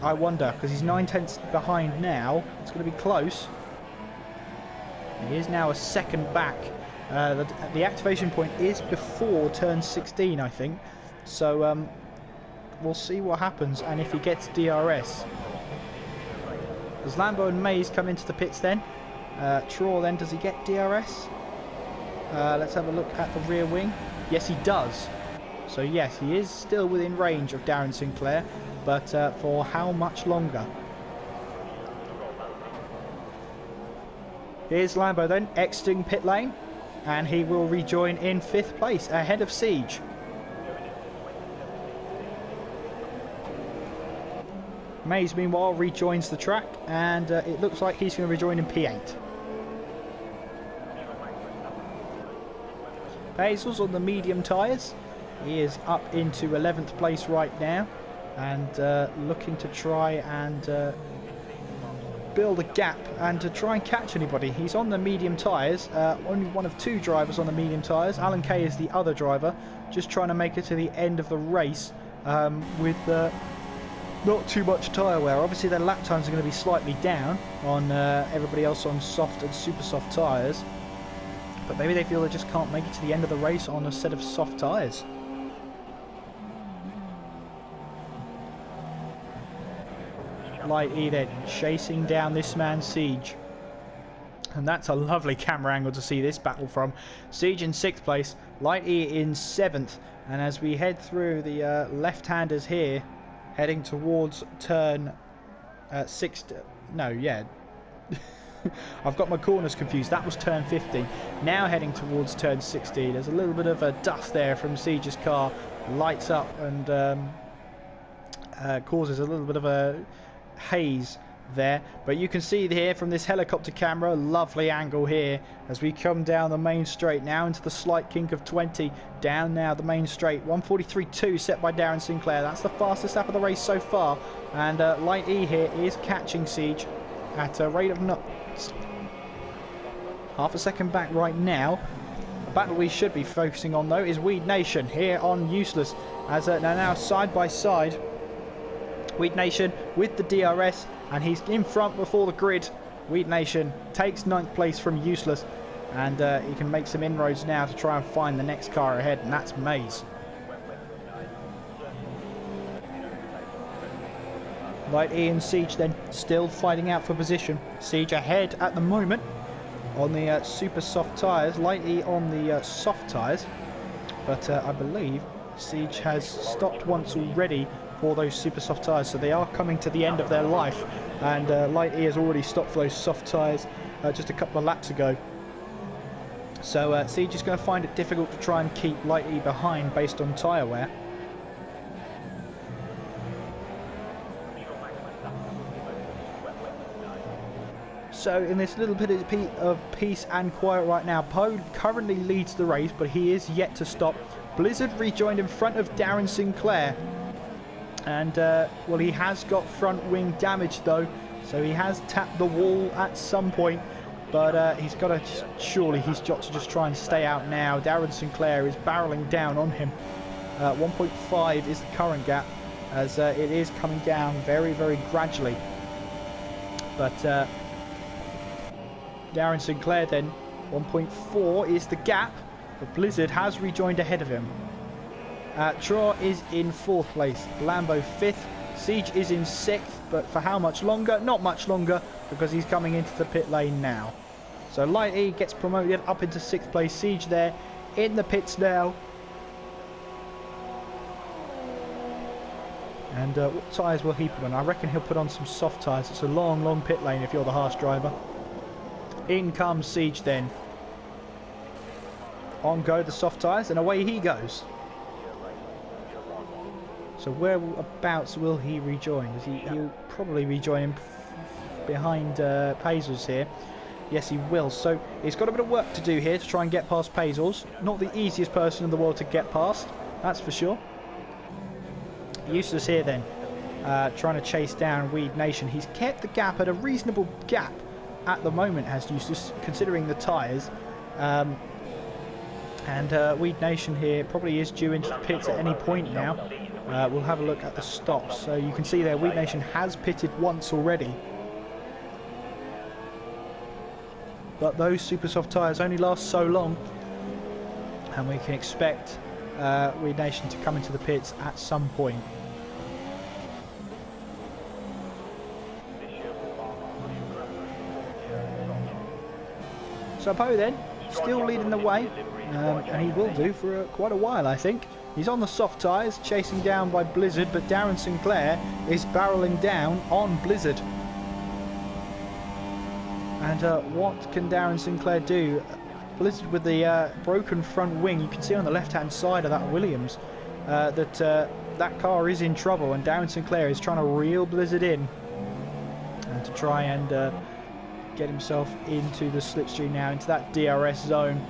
I wonder, because he's 9/10 behind now. It's going to be close. He is now a second back. The activation point is before turn 16, I think. So we'll see what happens and if he gets DRS. As Lambo and Mays come into the pits then. Traw then, does he get DRS? Let's have a look at the rear wing. Yes, he does. So yes, he is still within range of Darren Sinclair, but for how much longer? Here's Lambo then, exiting pit lane, and he will rejoin in 5th place, ahead of Siege. Mays, meanwhile, rejoins the track, and it looks like he's going to rejoin in P8. Hazel's on the medium tyres. He is up into 11th place right now, and looking to try and build a gap and to try and catch anybody. He's on the medium tyres, only one of two drivers on the medium tyres. Alan Kay is the other driver, just trying to make it to the end of the race with not too much tyre wear. Obviously their lap times are going to be slightly down on everybody else on soft and super soft tyres, but maybe they feel they just can't make it to the end of the race on a set of soft tyres. Light E then chasing down this man Siege, and that's a lovely camera angle to see this battle from. Siege in 6th place, Light E in 7th, and as we head through the left-handers here, heading towards turn 6, no, yeah, I've got my corners confused, that was turn 50, now heading towards turn 60. There's a little bit of a dust there from Siege's car, lights up and causes a little bit of a haze there, but you can see here from this helicopter camera, lovely angle here as we come down the main straight now into the slight kink of 20, down now the main straight. 1:43.2 set by Darren Sinclair, that's the fastest lap of the race so far, and Light E here is catching Siege at a rate of knots, half a second back right now. The battle we should be focusing on though is Weed Nation here on Useless, as they're now side by side. Weed Nation with the DRS, and he's in front before the grid. Weed Nation takes 9th place from Useless, and he can make some inroads now to try and find the next car ahead, and that's Mays. Light E and Siege then still fighting out for position. Siege ahead at the moment on the super soft tyres, Light E on the soft tyres, but I believe Siege has stopped once already for those super soft tyres, so they are coming to the end of their life, and Light E has already stopped for those soft tyres just a couple of laps ago. So Siege is going to find it difficult to try and keep Light E behind based on tyre wear. So in this little bit of peace and quiet right now, Poe currently leads the race, but he is yet to stop. Blizzard rejoined in front of Darren Sinclair. And, well, he has got front wing damage though, so he has tapped the wall at some point, but he's got to, surely he's got to just try and stay out now. Darren Sinclair is barreling down on him. 1.5 is the current gap, as it is coming down very, very gradually. But Darren Sinclair then, 1.4 is the gap, but Blizzard has rejoined ahead of him. Troy is in 4th place, Lambo 5th, Siege is in 6th, but for how much longer? Not much longer, because he's coming into the pit lane now. So Light E gets promoted up into 6th place, Siege there in the pits now. And what tyres will he put on? I reckon he'll put on some soft tyres. It's a long, long pit lane if you're the harsh driver. In comes Siege then. On go the soft tyres, and away he goes. So whereabouts will he rejoin? He'll probably rejoin him behind Pazels here. Yes, he will. So he's got a bit of work to do here to try and get past Pazels. Not the easiest person in the world to get past, that's for sure. Useless here then, trying to chase down Weed Nation. He's kept the gap at a reasonable gap at the moment, has Useless, considering the tyres. And Weed Nation here probably is due into the pits at any point now. We'll have a look at the stops. So you can see there, Weed Nation has pitted once already. But those super soft tyres only last so long, and we can expect Weed Nation to come into the pits at some point. So Poe then, still leading the way, and he will do for quite a while, I think. He's on the soft tyres, chasing down by Blizzard, but Darren Sinclair is barreling down on Blizzard. And what can Darren Sinclair do? Blizzard with the broken front wing, you can see on the left-hand side of that Williams that that car is in trouble, and Darren Sinclair is trying to reel Blizzard in and to try and get himself into the slipstream now, into that DRS zone.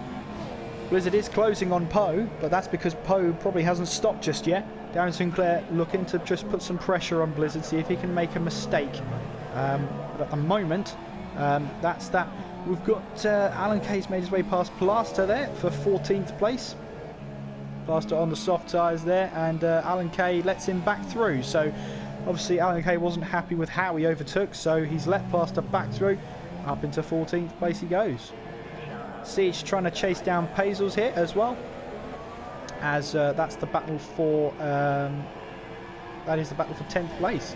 Blizzard is closing on Poe, but that's because Poe probably hasn't stopped just yet. Darren Sinclair looking to just put some pressure on Blizzard, see if he can make a mistake. But at the moment, that's that. We've got Alan Kay's made his way past Plaster there for 14th place. Plaster on the soft tyres there, and Alan Kay lets him back through. So obviously Alan Kay wasn't happy with how he overtook, so he's let Plaster back through. Up into 14th place he goes. Siege trying to chase down Pazels here as well, as that's the battle for that is the battle for 10th place.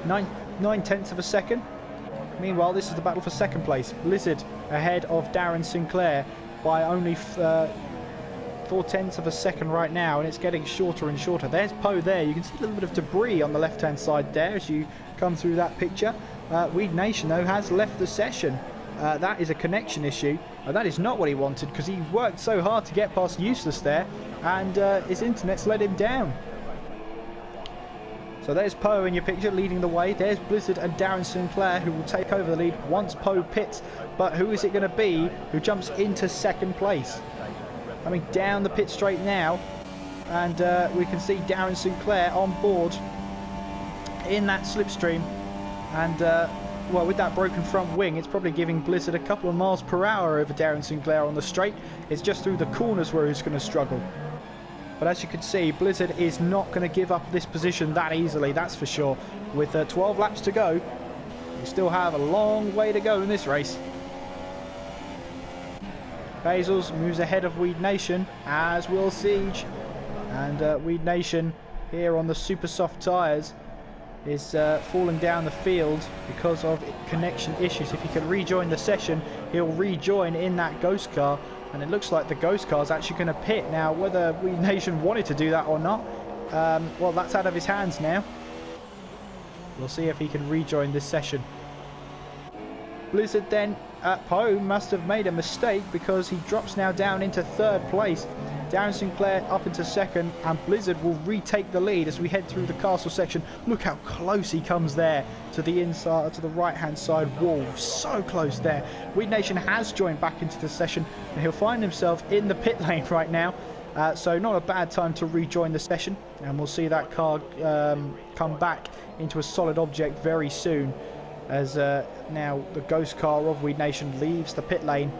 9/10 of a second. Meanwhile, this is the battle for second place. Blizzard ahead of Darren Sinclair by only 4/10 of a second right now, and it's getting shorter and shorter. There's Poe there. You can see a little bit of debris on the left-hand side there as you come through that picture. Weed Nation, though, has left the session. That is a connection issue. That is not what he wanted, because he worked so hard to get past Useless there, and his internet's let him down. So there's Poe in your picture leading the way. There's Blizzard and Darren Sinclair, who will take over the lead once Poe pits. But who is it going to be who jumps into second place? Coming down the pit straight now, and we can see Darren Sinclair on board in that slipstream. And well, with that broken front wing, it's probably giving Blizzard a couple of miles per hour over Darren Sinclair on the straight. It's just through the corners where he's going to struggle. But as you can see, Blizzard is not going to give up this position that easily, that's for sure. With 12 laps to go, we still have a long way to go in this race. Bazels moves ahead of Weed Nation, as will Siege. And Weed Nation here on the super soft tyres is falling down the field because of connection issues. If he can rejoin the session, he'll rejoin in that ghost car. And it looks like the ghost car is actually going to pit now. Whether Weed Nation wanted to do that or not, well, that's out of his hands now. We'll see if he can rejoin this session. Blizzard then, Poe must have made a mistake, because he drops now down into third place. Darren Sinclair up into second, and Blizzard will retake the lead as we head through the castle section. Look how close he comes there to the inside, to the right hand side wall. So close there. Weed Nation has joined back into the session, and he'll find himself in the pit lane right now. So not a bad time to rejoin the session, and we'll see that car come back into a solid object very soon, as now the ghost car of Weed Nation leaves the pit lane.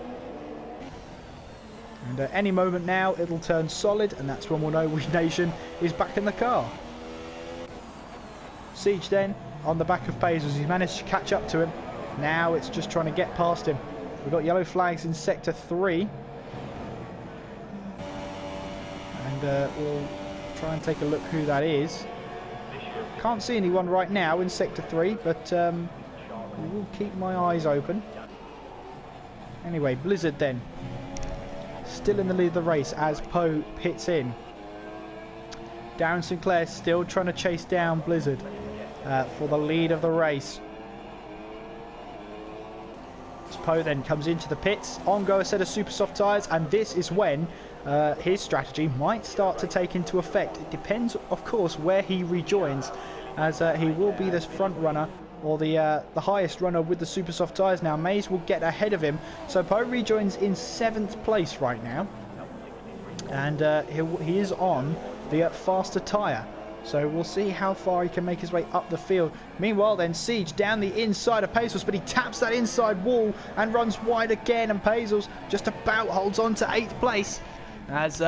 And at any moment now it'll turn solid, and that's when we'll know Weed Nation is back in the car. Siege then on the back of Pazels. He's managed to catch up to him. Now it's just trying to get past him. We've got yellow flags in sector 3. And we'll try and take a look who that is. Can't see anyone right now in sector 3, but we will keep my eyes open. Anyway, Blizzard then. Still in the lead of the race as Poe pits in. Darren Sinclair still trying to chase down Blizzard for the lead of the race. Poe then comes into the pits. On go a set of super soft tyres, and this is when his strategy might start to take into effect. It depends, of course, where he rejoins, as he will be the front runner, or the highest runner with the super soft tyres now. Mays will get ahead of him, so Poe rejoins in 7th place right now, and he is on the faster tyre, so we'll see how far he can make his way up the field. Meanwhile then, Siege down the inside of Pazels, but he taps that inside wall and runs wide again, and Pazels just about holds on to 8th place, as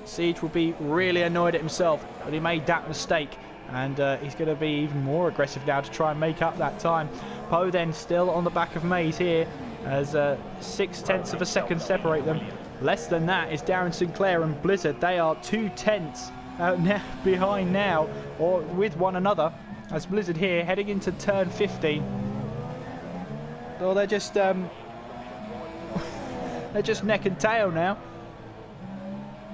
Siege will be really annoyed at himself that he made that mistake. And he's going to be even more aggressive now to try and make up that time. Poe then still on the back of Mays here, as 6/10 of a second separate them. Less than that is Darren Sinclair and Blizzard. They are 2/10 behind now, or with one another, as Blizzard here heading into turn 15. So they're just they're just neck and tail now.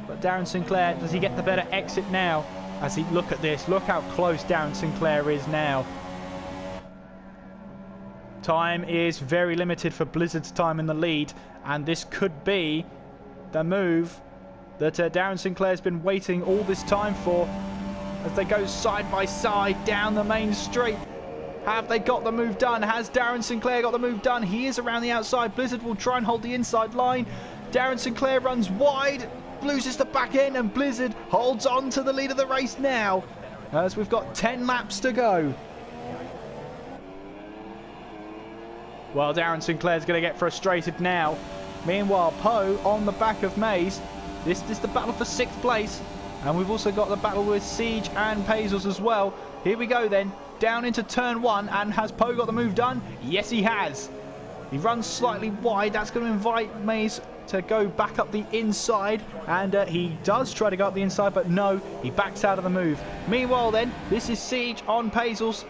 But Darren Sinclair, does he get the better exit now? As he, look at this, look how close Darren Sinclair is now. Time is very limited for Blizzard's time in the lead, and this could be the move that Darren Sinclair's been waiting all this time for. as they go side by side down the main straight. Have they got the move done? Has Darren Sinclair got the move done? He is around the outside. Blizzard will try and hold the inside line. Darren Sinclair runs wide, loses the back end, and Blizzard holds on to the lead of the race now as we've got 10 laps to go. Well, Darren Sinclair's going to get frustrated now. Meanwhile, Poe on the back of Mays. This is the battle for 6th place. And we've also got the battle with Siege and Pazels as well. Here we go then. Down into turn 1. And has Poe got the move done? Yes, he has. He runs slightly wide. That's going to invite Mays to go back up the inside. And he does try to go up the inside, but no, he backs out of the move. Meanwhile then, this is Siege on Pazels.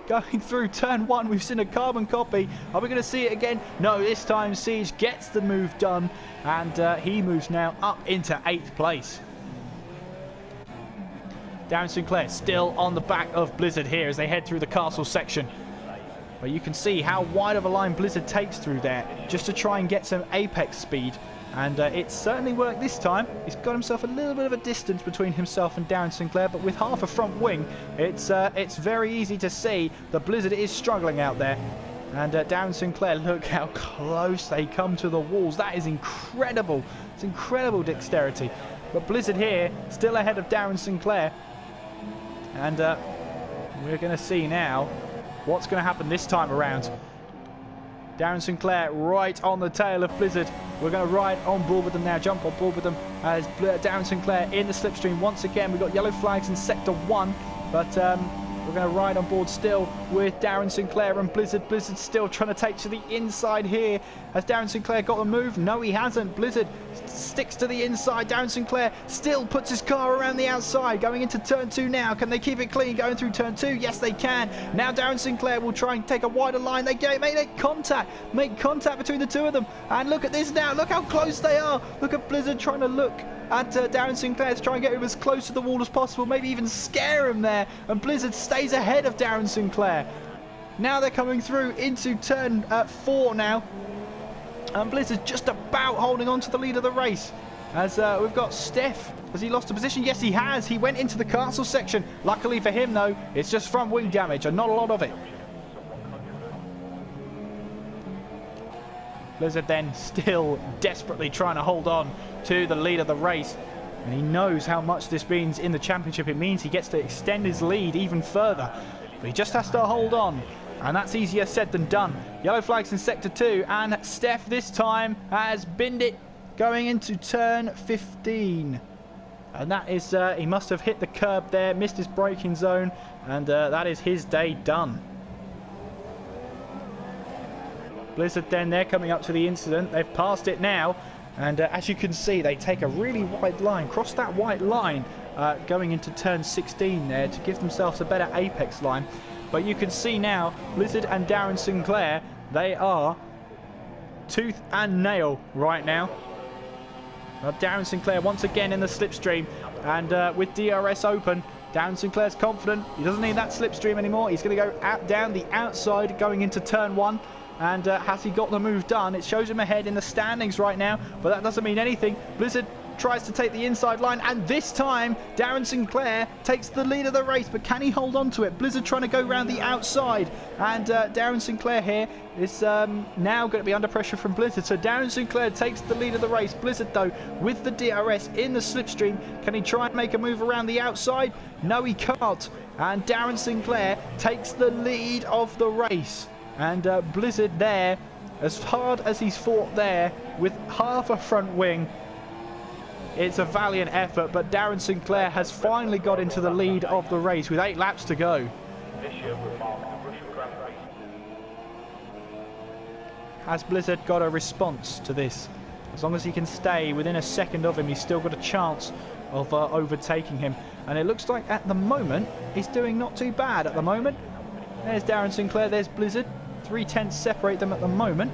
Going through turn 1, we've seen a carbon copy. Are we going to see it again? No, this time Siege gets the move done. And he moves now up into 8th place. Darren Sinclair still on the back of Blizzard here as they head through the castle section. But you can see how wide of a line Blizzard takes through there just to try and get some apex speed. And it certainly worked this time. He's got himself a little bit of a distance between himself and Darren Sinclair, but with half a front wing, it's very easy to see that Blizzard is struggling out there. And Darren Sinclair, look how close they come to the walls. That is incredible. It's incredible dexterity. But Blizzard here, still ahead of Darren Sinclair. And we're going to see now what's going to happen this time around. Darren Sinclair right on the tail of Blizzard. We're going to ride on board with them now, jump on board with them as Darren Sinclair in the slipstream. Once again, we've got yellow flags in Sector 1, but we're going to ride on board still with Darren Sinclair and Blizzard. Blizzard still trying to take to the inside here. Has Darren Sinclair got the move? No, he hasn't. Blizzard sticks to the inside. Darren Sinclair still puts his car around the outside. Going into turn 2 now. Can they keep it clean going through turn 2? Yes, they can. Now Darren Sinclair will try and take a wider line. They make contact. Make contact between the two of them. And look at this now. Look how close they are. Look at Blizzard trying to look at Darren Sinclair to try and get him as close to the wall as possible. Maybe even scare him there. And Blizzard stays ahead of Darren Sinclair. Now they're coming through into turn 4 now. And Blizzard just about holding on to the lead of the race. As we've got Steph. Has he lost a position? Yes, he has. He went into the castle section. Luckily for him, though, it's just front wing damage and not a lot of it. Blizzard then still desperately trying to hold on to the lead of the race. And he knows how much this means in the championship. It means he gets to extend his lead even further. But he just has to hold on. And that's easier said than done. Yellow flags in Sector 2. And Steph this time has binned it going into turn 15. And that is, he must have hit the curb there, missed his braking zone. And that is his day done. Blizzard then, they're coming up to the incident. They've passed it now. And as you can see, they take a really wide line, cross that white line going into turn 16 there to give themselves a better apex line. But you can see now, Blizzard and Darren Sinclair, they are tooth and nail right now. Darren Sinclair once again in the slipstream. And with DRS open, Darren Sinclair's confident. He doesn't need that slipstream anymore. He's going to go out down the outside going into turn 1. And has he got the move done? It shows him ahead in the standings right now, but that doesn't mean anything. Blizzard tries to take the inside line, and this time Darren Sinclair takes the lead of the race, but can he hold on to it? Blizzard trying to go around the outside, and Darren Sinclair here is now going to be under pressure from Blizzard. So Darren Sinclair takes the lead of the race. Blizzard, though, with the DRS in the slipstream, can he try and make a move around the outside? No, he can't. And Darren Sinclair takes the lead of the race. And Blizzard there, as hard as he's fought there, with half a front wing, it's a valiant effort, but Darren Sinclair has finally got into the lead of the race with 8 laps to go. Has Blizzard got a response to this? As long as he can stay within a second of him, he's still got a chance of overtaking him. And it looks like at the moment, he's doing not too bad at the moment. There's Darren Sinclair, there's Blizzard. 3/10 separate them at the moment.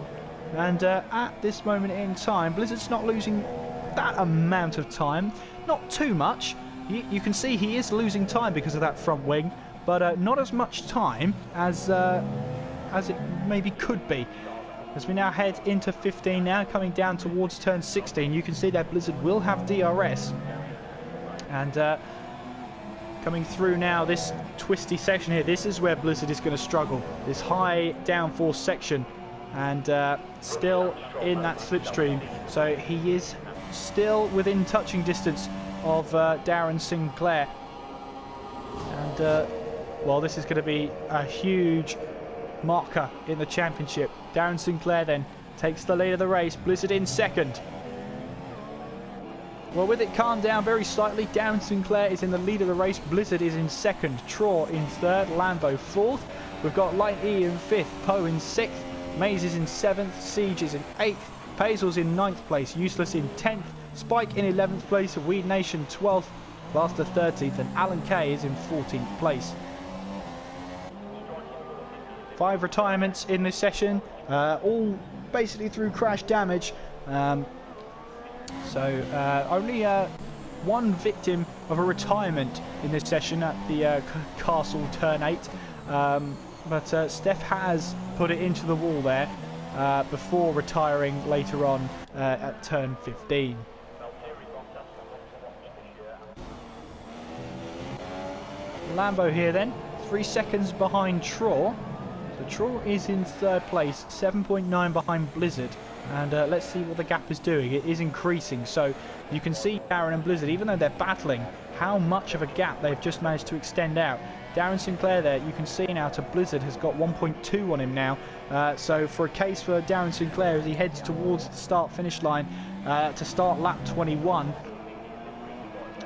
And at this moment in time, Blizzard's not losing that amount of time. Not too much. You can see he is losing time because of that front wing, but not as much time as it maybe could be. As we now head into 15 now, coming down towards turn 16, you can see that Blizzard will have DRS. And Coming through now, this twisty section here, this is where Blizzard is going to struggle. This high downforce section, and still in that slipstream. So he is still within touching distance of Darren Sinclair. And, well, this is going to be a huge marker in the championship. Darren Sinclair then takes the lead of the race. Blizzard in second. Well, with it calmed down very slightly, Darren Sinclair is in the lead of the race. Blizzard is in second. Traw in third. Lambo fourth. We've got Light E in fifth. Poe in sixth. Maze is in seventh. Siege is in eighth. Paisl's in ninth place. Useless in 10th. Spike in 11th place. Weed Nation 12th. Blaster 13th. And Alan K is in 14th place. 5 retirements in this session. All basically through crash damage. Only one victim of a retirement in this session at the Castle Turn 8. But Steph has put it into the wall there before retiring later on at Turn 15. Lambo here then, 3 seconds behind Traw. So Traw is in third place, 7.9 behind Blizzard. And let's see what the gap is doing. It is increasing, so you can see Darren and Blizzard, even though they're battling, how much of a gap they've just managed to extend out. Darren Sinclair there, you can see now to Blizzard, has got 1.2 on him now. So for a case for Darren Sinclair as he heads towards the start-finish line to start lap 21,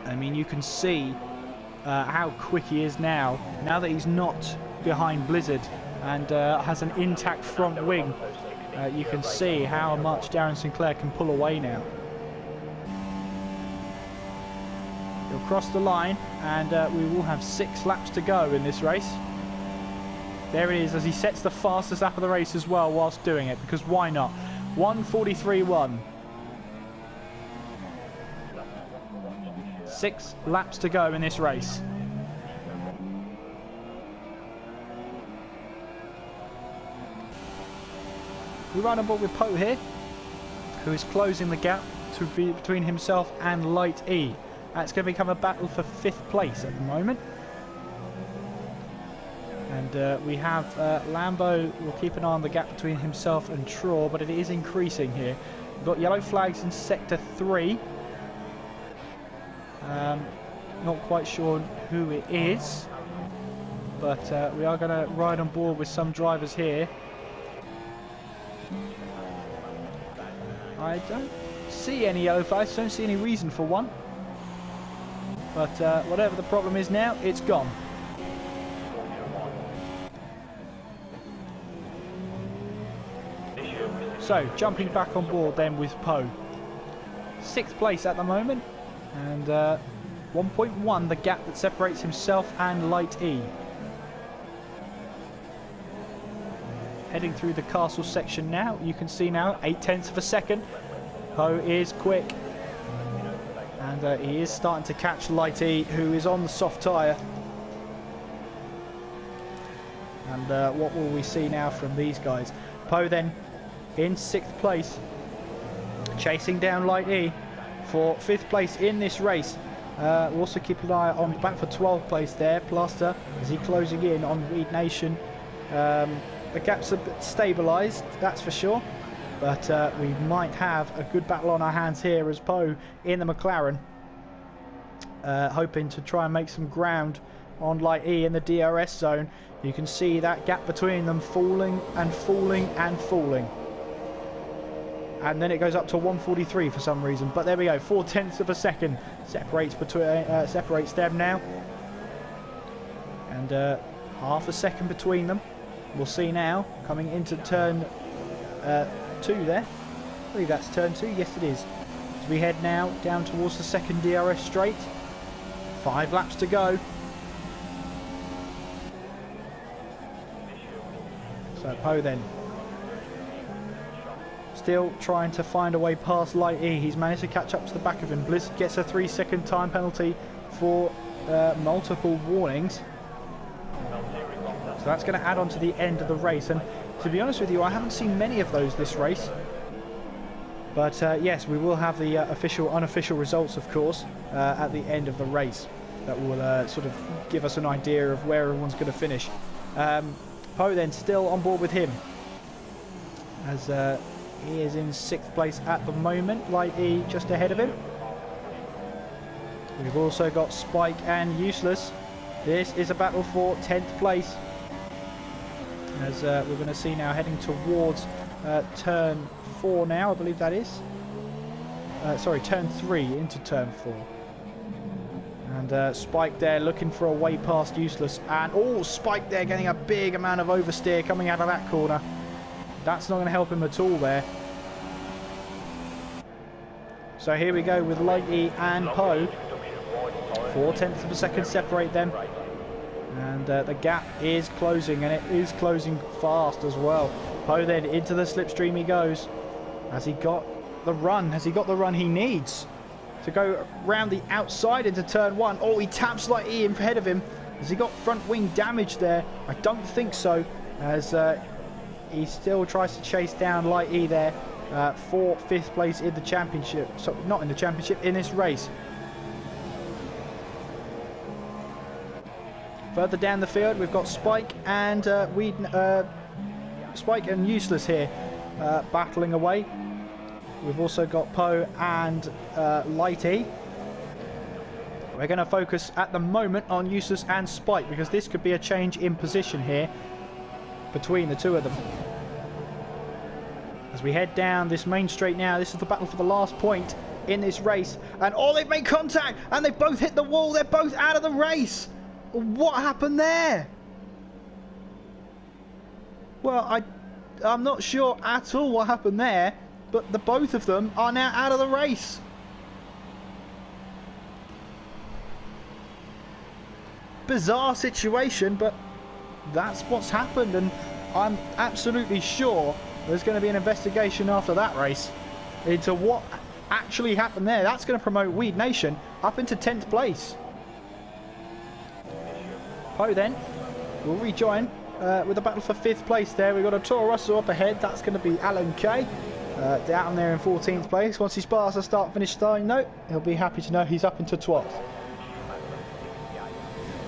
I mean, you can see how quick he is now that he's not behind Blizzard and has an intact front wing. You can see how much Darren Sinclair can pull away now. He'll cross the line, and we will have 6 laps to go in this race. There it is, as he sets the fastest lap of the race as well whilst doing it, because why not? 1:43.1. 6 laps to go in this race. We run on board with Poe here, who is closing the gap between himself and Light E. That's going to become a battle for 5th place at the moment. And we have Lambo will keep an eye on the gap between himself and Traw, but it is increasing here. We've got yellow flags in Sector 3. Not quite sure who it is, but we are going to ride on board with some drivers here. I don't see any yellow flags, don't see any reason for one. But whatever the problem is now, it's gone. So, jumping back on board then with Poe. 6th place at the moment, and 1.1 the gap that separates himself and Light E. Heading through the castle section now, you can see now 0.8 of a second. Poe is quick, and he is starting to catch Light E, who is on the soft tyre. And what will we see now from these guys? Poe then in 6th place, chasing down Light E for 5th place in this race. We'll also keep an eye on the back for 12th place there. Plaster, is he closing in on Weed Nation? The gap's a bit stabilised, that's for sure, but we might have a good battle on our hands here as Poe in the McLaren, hoping to try and make some ground on Light E in the DRS zone. You can see that gap between them falling and falling and falling, and then it goes up to 1:43 for some reason, but there we go. 0.4 of a second separates them now, and half a second between them. We'll see now, coming into turn 2 there. I believe that's turn 2, yes it is. As we head now down towards the second DRS straight. 5 laps to go. So Poe then, still trying to find a way past Light E. He's managed to catch up to the back of him. Blizzard gets a 3-second time penalty for multiple warnings. So that's going to add on to the end of the race, and to be honest with you, I haven't seen many of those this race. But yes, we will have the official, unofficial results, of course, at the end of the race. that will sort of give us an idea of where everyone's going to finish. Poe then still on board with him, as he is in 6th place at the moment, Light E just ahead of him. We've also got Spike and Useless. This is a battle for 10th place, as we're going to see now heading towards turn 4 now, I believe that is. Sorry, turn 3 into turn 4. And Spike there looking for a way past Useless. And oh, Spike there getting a big amount of oversteer coming out of that corner. That's not going to help him at all there. So here we go with Light E and Poe. 4/10 of a second separate them. And the gap is closing, and it is closing fast as well. Poe then into the slipstream he goes. Has he got the run? Has he got the run he needs to go round the outside into turn 1? Oh, he taps Light E ahead of him. Has he got front wing damage there? I don't think so, as he still tries to chase down Light E there for 5th place in the championship. So not in the championship, in this race. Further down the field, we've got Spike and Spike and Useless here battling away. We've also got Poe and Light E. We're going to focus at the moment on Useless and Spike, because this could be a change in position here between the two of them. As we head down this main straight now, this is the battle for the last point in this race. And oh, they've made contact and they've both hit the wall. They're both out of the race. What happened there? Well, I'm not sure at all what happened there, but the both of them are now out of the race. Bizarre situation, but that's what's happened, and I'm absolutely sure there's going to be an investigation after that race into what actually happened there. That's going to promote Weed Nation up into 10th place. Poe then will rejoin with a battle for 5th place there. We've got a Toro Rosso up ahead. That's going to be Alan K. Down there in 14th place. Once he spars a start-finish line note, he'll be happy to know he's up into 12th.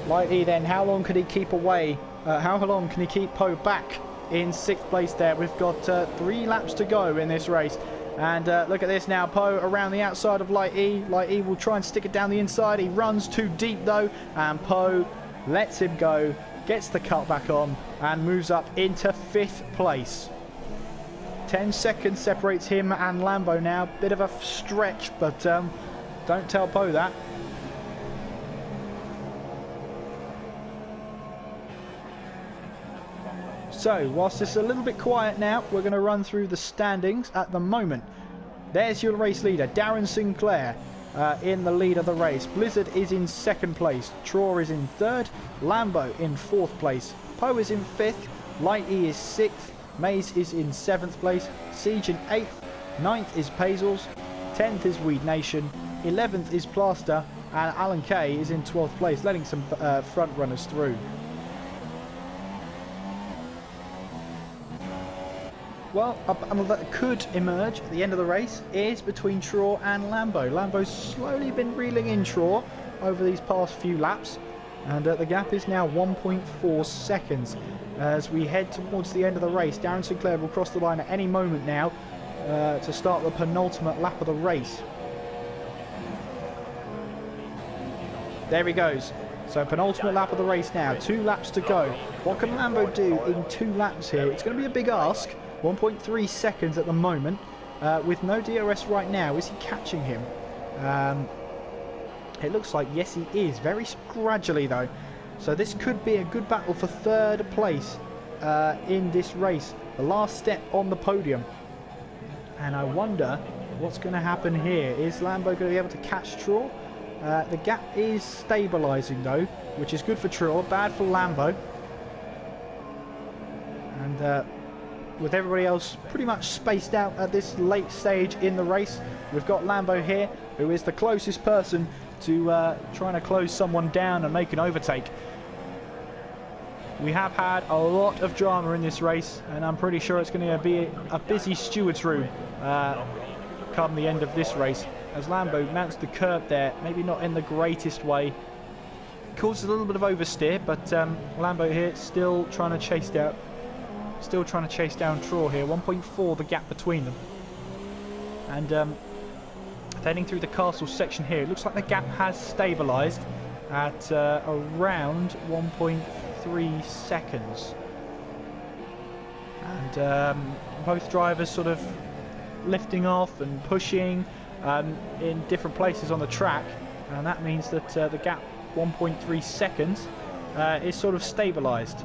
Light E then, how long can he keep away? How long can he keep Poe back in 6th place there? We've got 3 laps to go in this race. And look at this now, Poe around the outside of Light E. Light E will try and stick it down the inside. He runs too deep though, and Poe lets him go, gets the cut back on, and moves up into 5th place. 10 seconds separates him and Lambo now. Bit of a stretch, but don't tell Poe that. So, whilst it's a little bit quiet now, we're going to run through the standings at the moment. There's your race leader, Darren Sinclair, in the lead of the race. Blizzard is in 2nd place. Traw is in 3rd. Lambo in 4th place. Poe is in 5th. Light E is 6th. Maze is in 7th place. Siege in 8th. 9th is Pazels. 10th is Weed Nation. 11th is Plaster. And Alan K is in 12th place, letting some front runners through. Well, a battle that could emerge at the end of the race is between Traw and Lambo. Lambo's slowly been reeling in Traw over these past few laps, and the gap is now 1.4 seconds. As we head towards the end of the race, Darren Sinclair will cross the line at any moment now to start the penultimate lap of the race. There he goes. So penultimate lap of the race now, 2 laps to go. What can Lambo do in 2 laps here? It's going to be a big ask. 1.3 seconds at the moment, with no DRS right now. Is he catching him? It looks like yes he is, very gradually though. So this could be a good battle for 3rd place in this race, the last step on the podium. And I wonder what's going to happen here. Is Lambo going to be able to catch Traw? The gap is stabilising though, which is good for Traw, bad for Lambo. And with everybody else pretty much spaced out at this late stage in the race, we've got Lambo here, who is the closest person to trying to close someone down and make an overtake. We have had a lot of drama in this race, and I'm pretty sure it's going to be a busy stewards room come the end of this race, as Lambo mounts the curb there, maybe not in the greatest way, causes a little bit of oversteer, but Lambo here still trying to chase down Traw here. 1.4 the gap between them. And heading through the castle section here, it looks like the gap has stabilised at around 1.3 seconds. And both drivers sort of lifting off and pushing in different places on the track, and that means that the gap 1.3 seconds is sort of stabilised.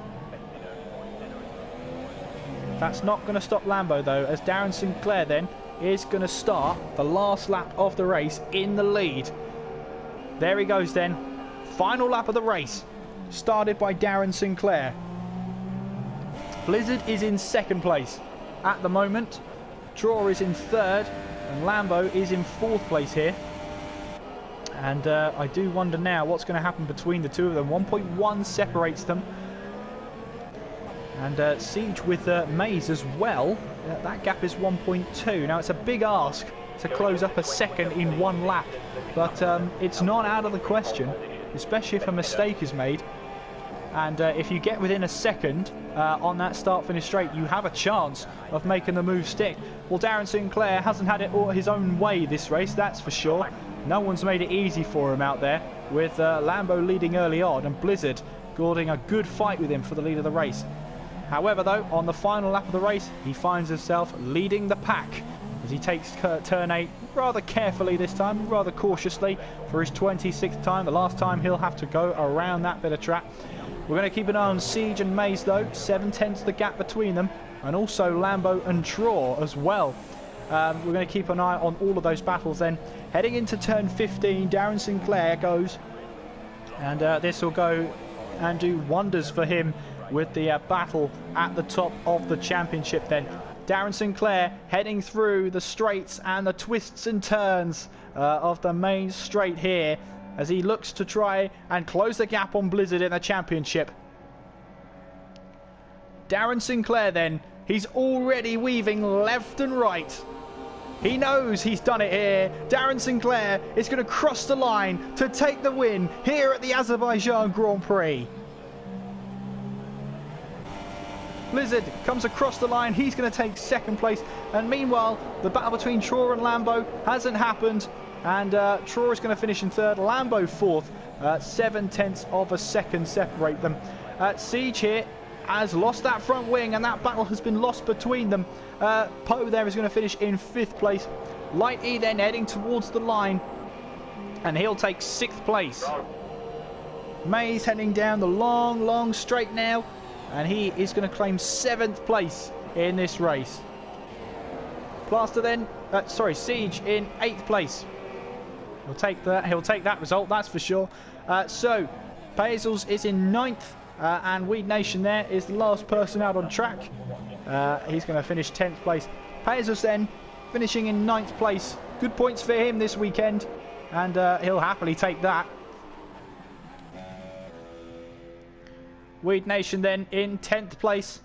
That's not going to stop Lambo though, as Darren Sinclair then is going to start the last lap of the race in the lead. There he goes then. Final lap of the race, started by Darren Sinclair. Blizzard is in second place at the moment. Traw is in third, and Lambo is in fourth place here. And I do wonder now what's going to happen between the two of them. 1.1 separates them. And Siege with Maze as well. That gap is 1.2. Now it's a big ask to close up a second in one lap, but it's not out of the question, especially if a mistake is made. And if you get within a second on that start-finish straight, you have a chance of making the move stick. Well, Darren Sinclair hasn't had it all his own way this race, that's for sure. No one's made it easy for him out there, with Lambo leading early on and Blizzard guarding a good fight with him for the lead of the race. However, though, on the final lap of the race, he finds himself leading the pack as he takes turn 8 rather carefully this time, rather cautiously for his 26th time. The last time he'll have to go around that bit of track. We're going to keep an eye on Siege and Maze though, 7/10 the gap between them, and also Lambo and Traw as well. We're going to keep an eye on all of those battles then. Heading into turn 15, Darren Sinclair goes, and this will go and do wonders for him with the battle at the top of the championship then. Darren Sinclair heading through the straights and the twists and turns of the main straight here, as he looks to try and close the gap on Blizzard in the championship. Darren Sinclair then, he's already weaving left and right. He knows he's done it here. Darren Sinclair is going to cross the line to take the win here at the Azerbaijan Grand Prix. Blizzard comes across the line, he's going to take second place, and meanwhile the battle between Traw and Lambo hasn't happened, and Traw is going to finish in third, Lambo fourth. 7/10 of a second separate them. Siege here has lost that front wing, and that battle has been lost between them. Poe there is going to finish in 5th place. Light E then heading towards the line, and he'll take 6th place. Maze heading down the long straight now, and he is going to claim 7th place in this race. Plaster then, Siege in 8th place. He'll take that result, that's for sure. So Pazels is in 9th, and Weed Nation there is the last person out on track. He's going to finish 10th place. Pazels then finishing in 9th place. Good points for him this weekend, and he'll happily take that. Weed Nation then in 10th place,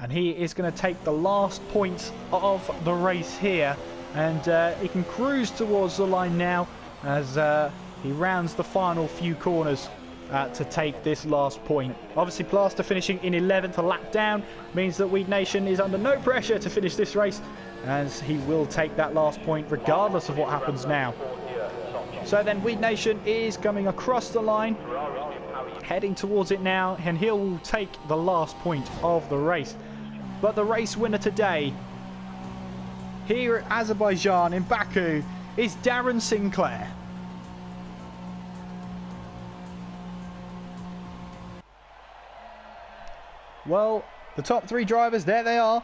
and he is going to take the last points of the race here, and he can cruise towards the line now as he rounds the final few corners to take this last point. Obviously Plaster finishing in 11th, a lap down, means that Weed Nation is under no pressure to finish this race, as he will take that last point regardless of what happens now. So then Weed Nation is coming across the line, heading towards it now, and he'll take the last point of the race. But the race winner today here at Azerbaijan in Baku is Darren Sinclair. Well, the top 3 drivers, there they are.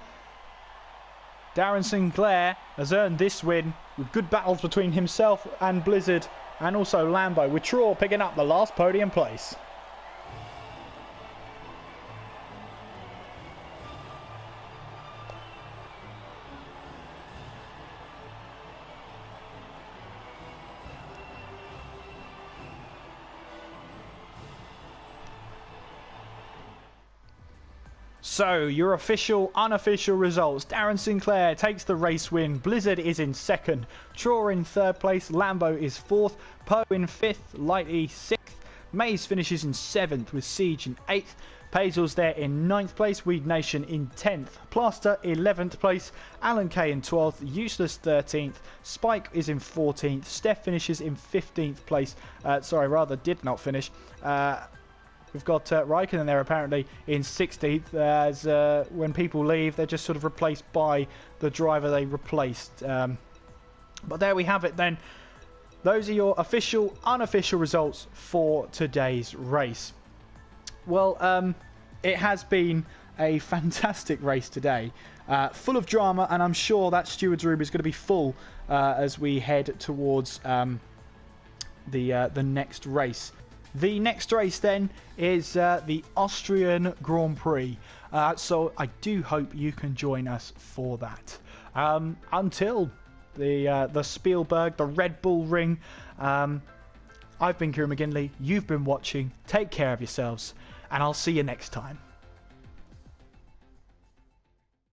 Darren Sinclair has earned this win with good battles between himself and Blizzard, and also Lambo, with Traw picking up the last podium place. So, your official, unofficial results. Darren Sinclair takes the race win. Blizzard is in 2nd. Traw in 3rd place. Lambo is 4th. Poe in 5th. Lighty 6th. Maze finishes in 7th with Siege in 8th. Paisl's there in 9th place, Weed Nation in 10th, Plaster 11th place, Alan K in 12th, Useless 13th, Spike is in 14th, Steph finishes in 15th place, did not finish. We've got Raikkonen there apparently in 16th, as when people leave they're just sort of replaced by the driver they replaced. But there we have it then. Those are your official, unofficial results for today's race. Well, it has been a fantastic race today, full of drama, and I'm sure that steward's room is going to be full as we head towards the next race. The next race then is the Austrian Grand Prix, so I do hope you can join us for that. Until the Spielberg, the Red Bull Ring, I've been Kieran McGinley, you've been watching, take care of yourselves, and I'll see you next time.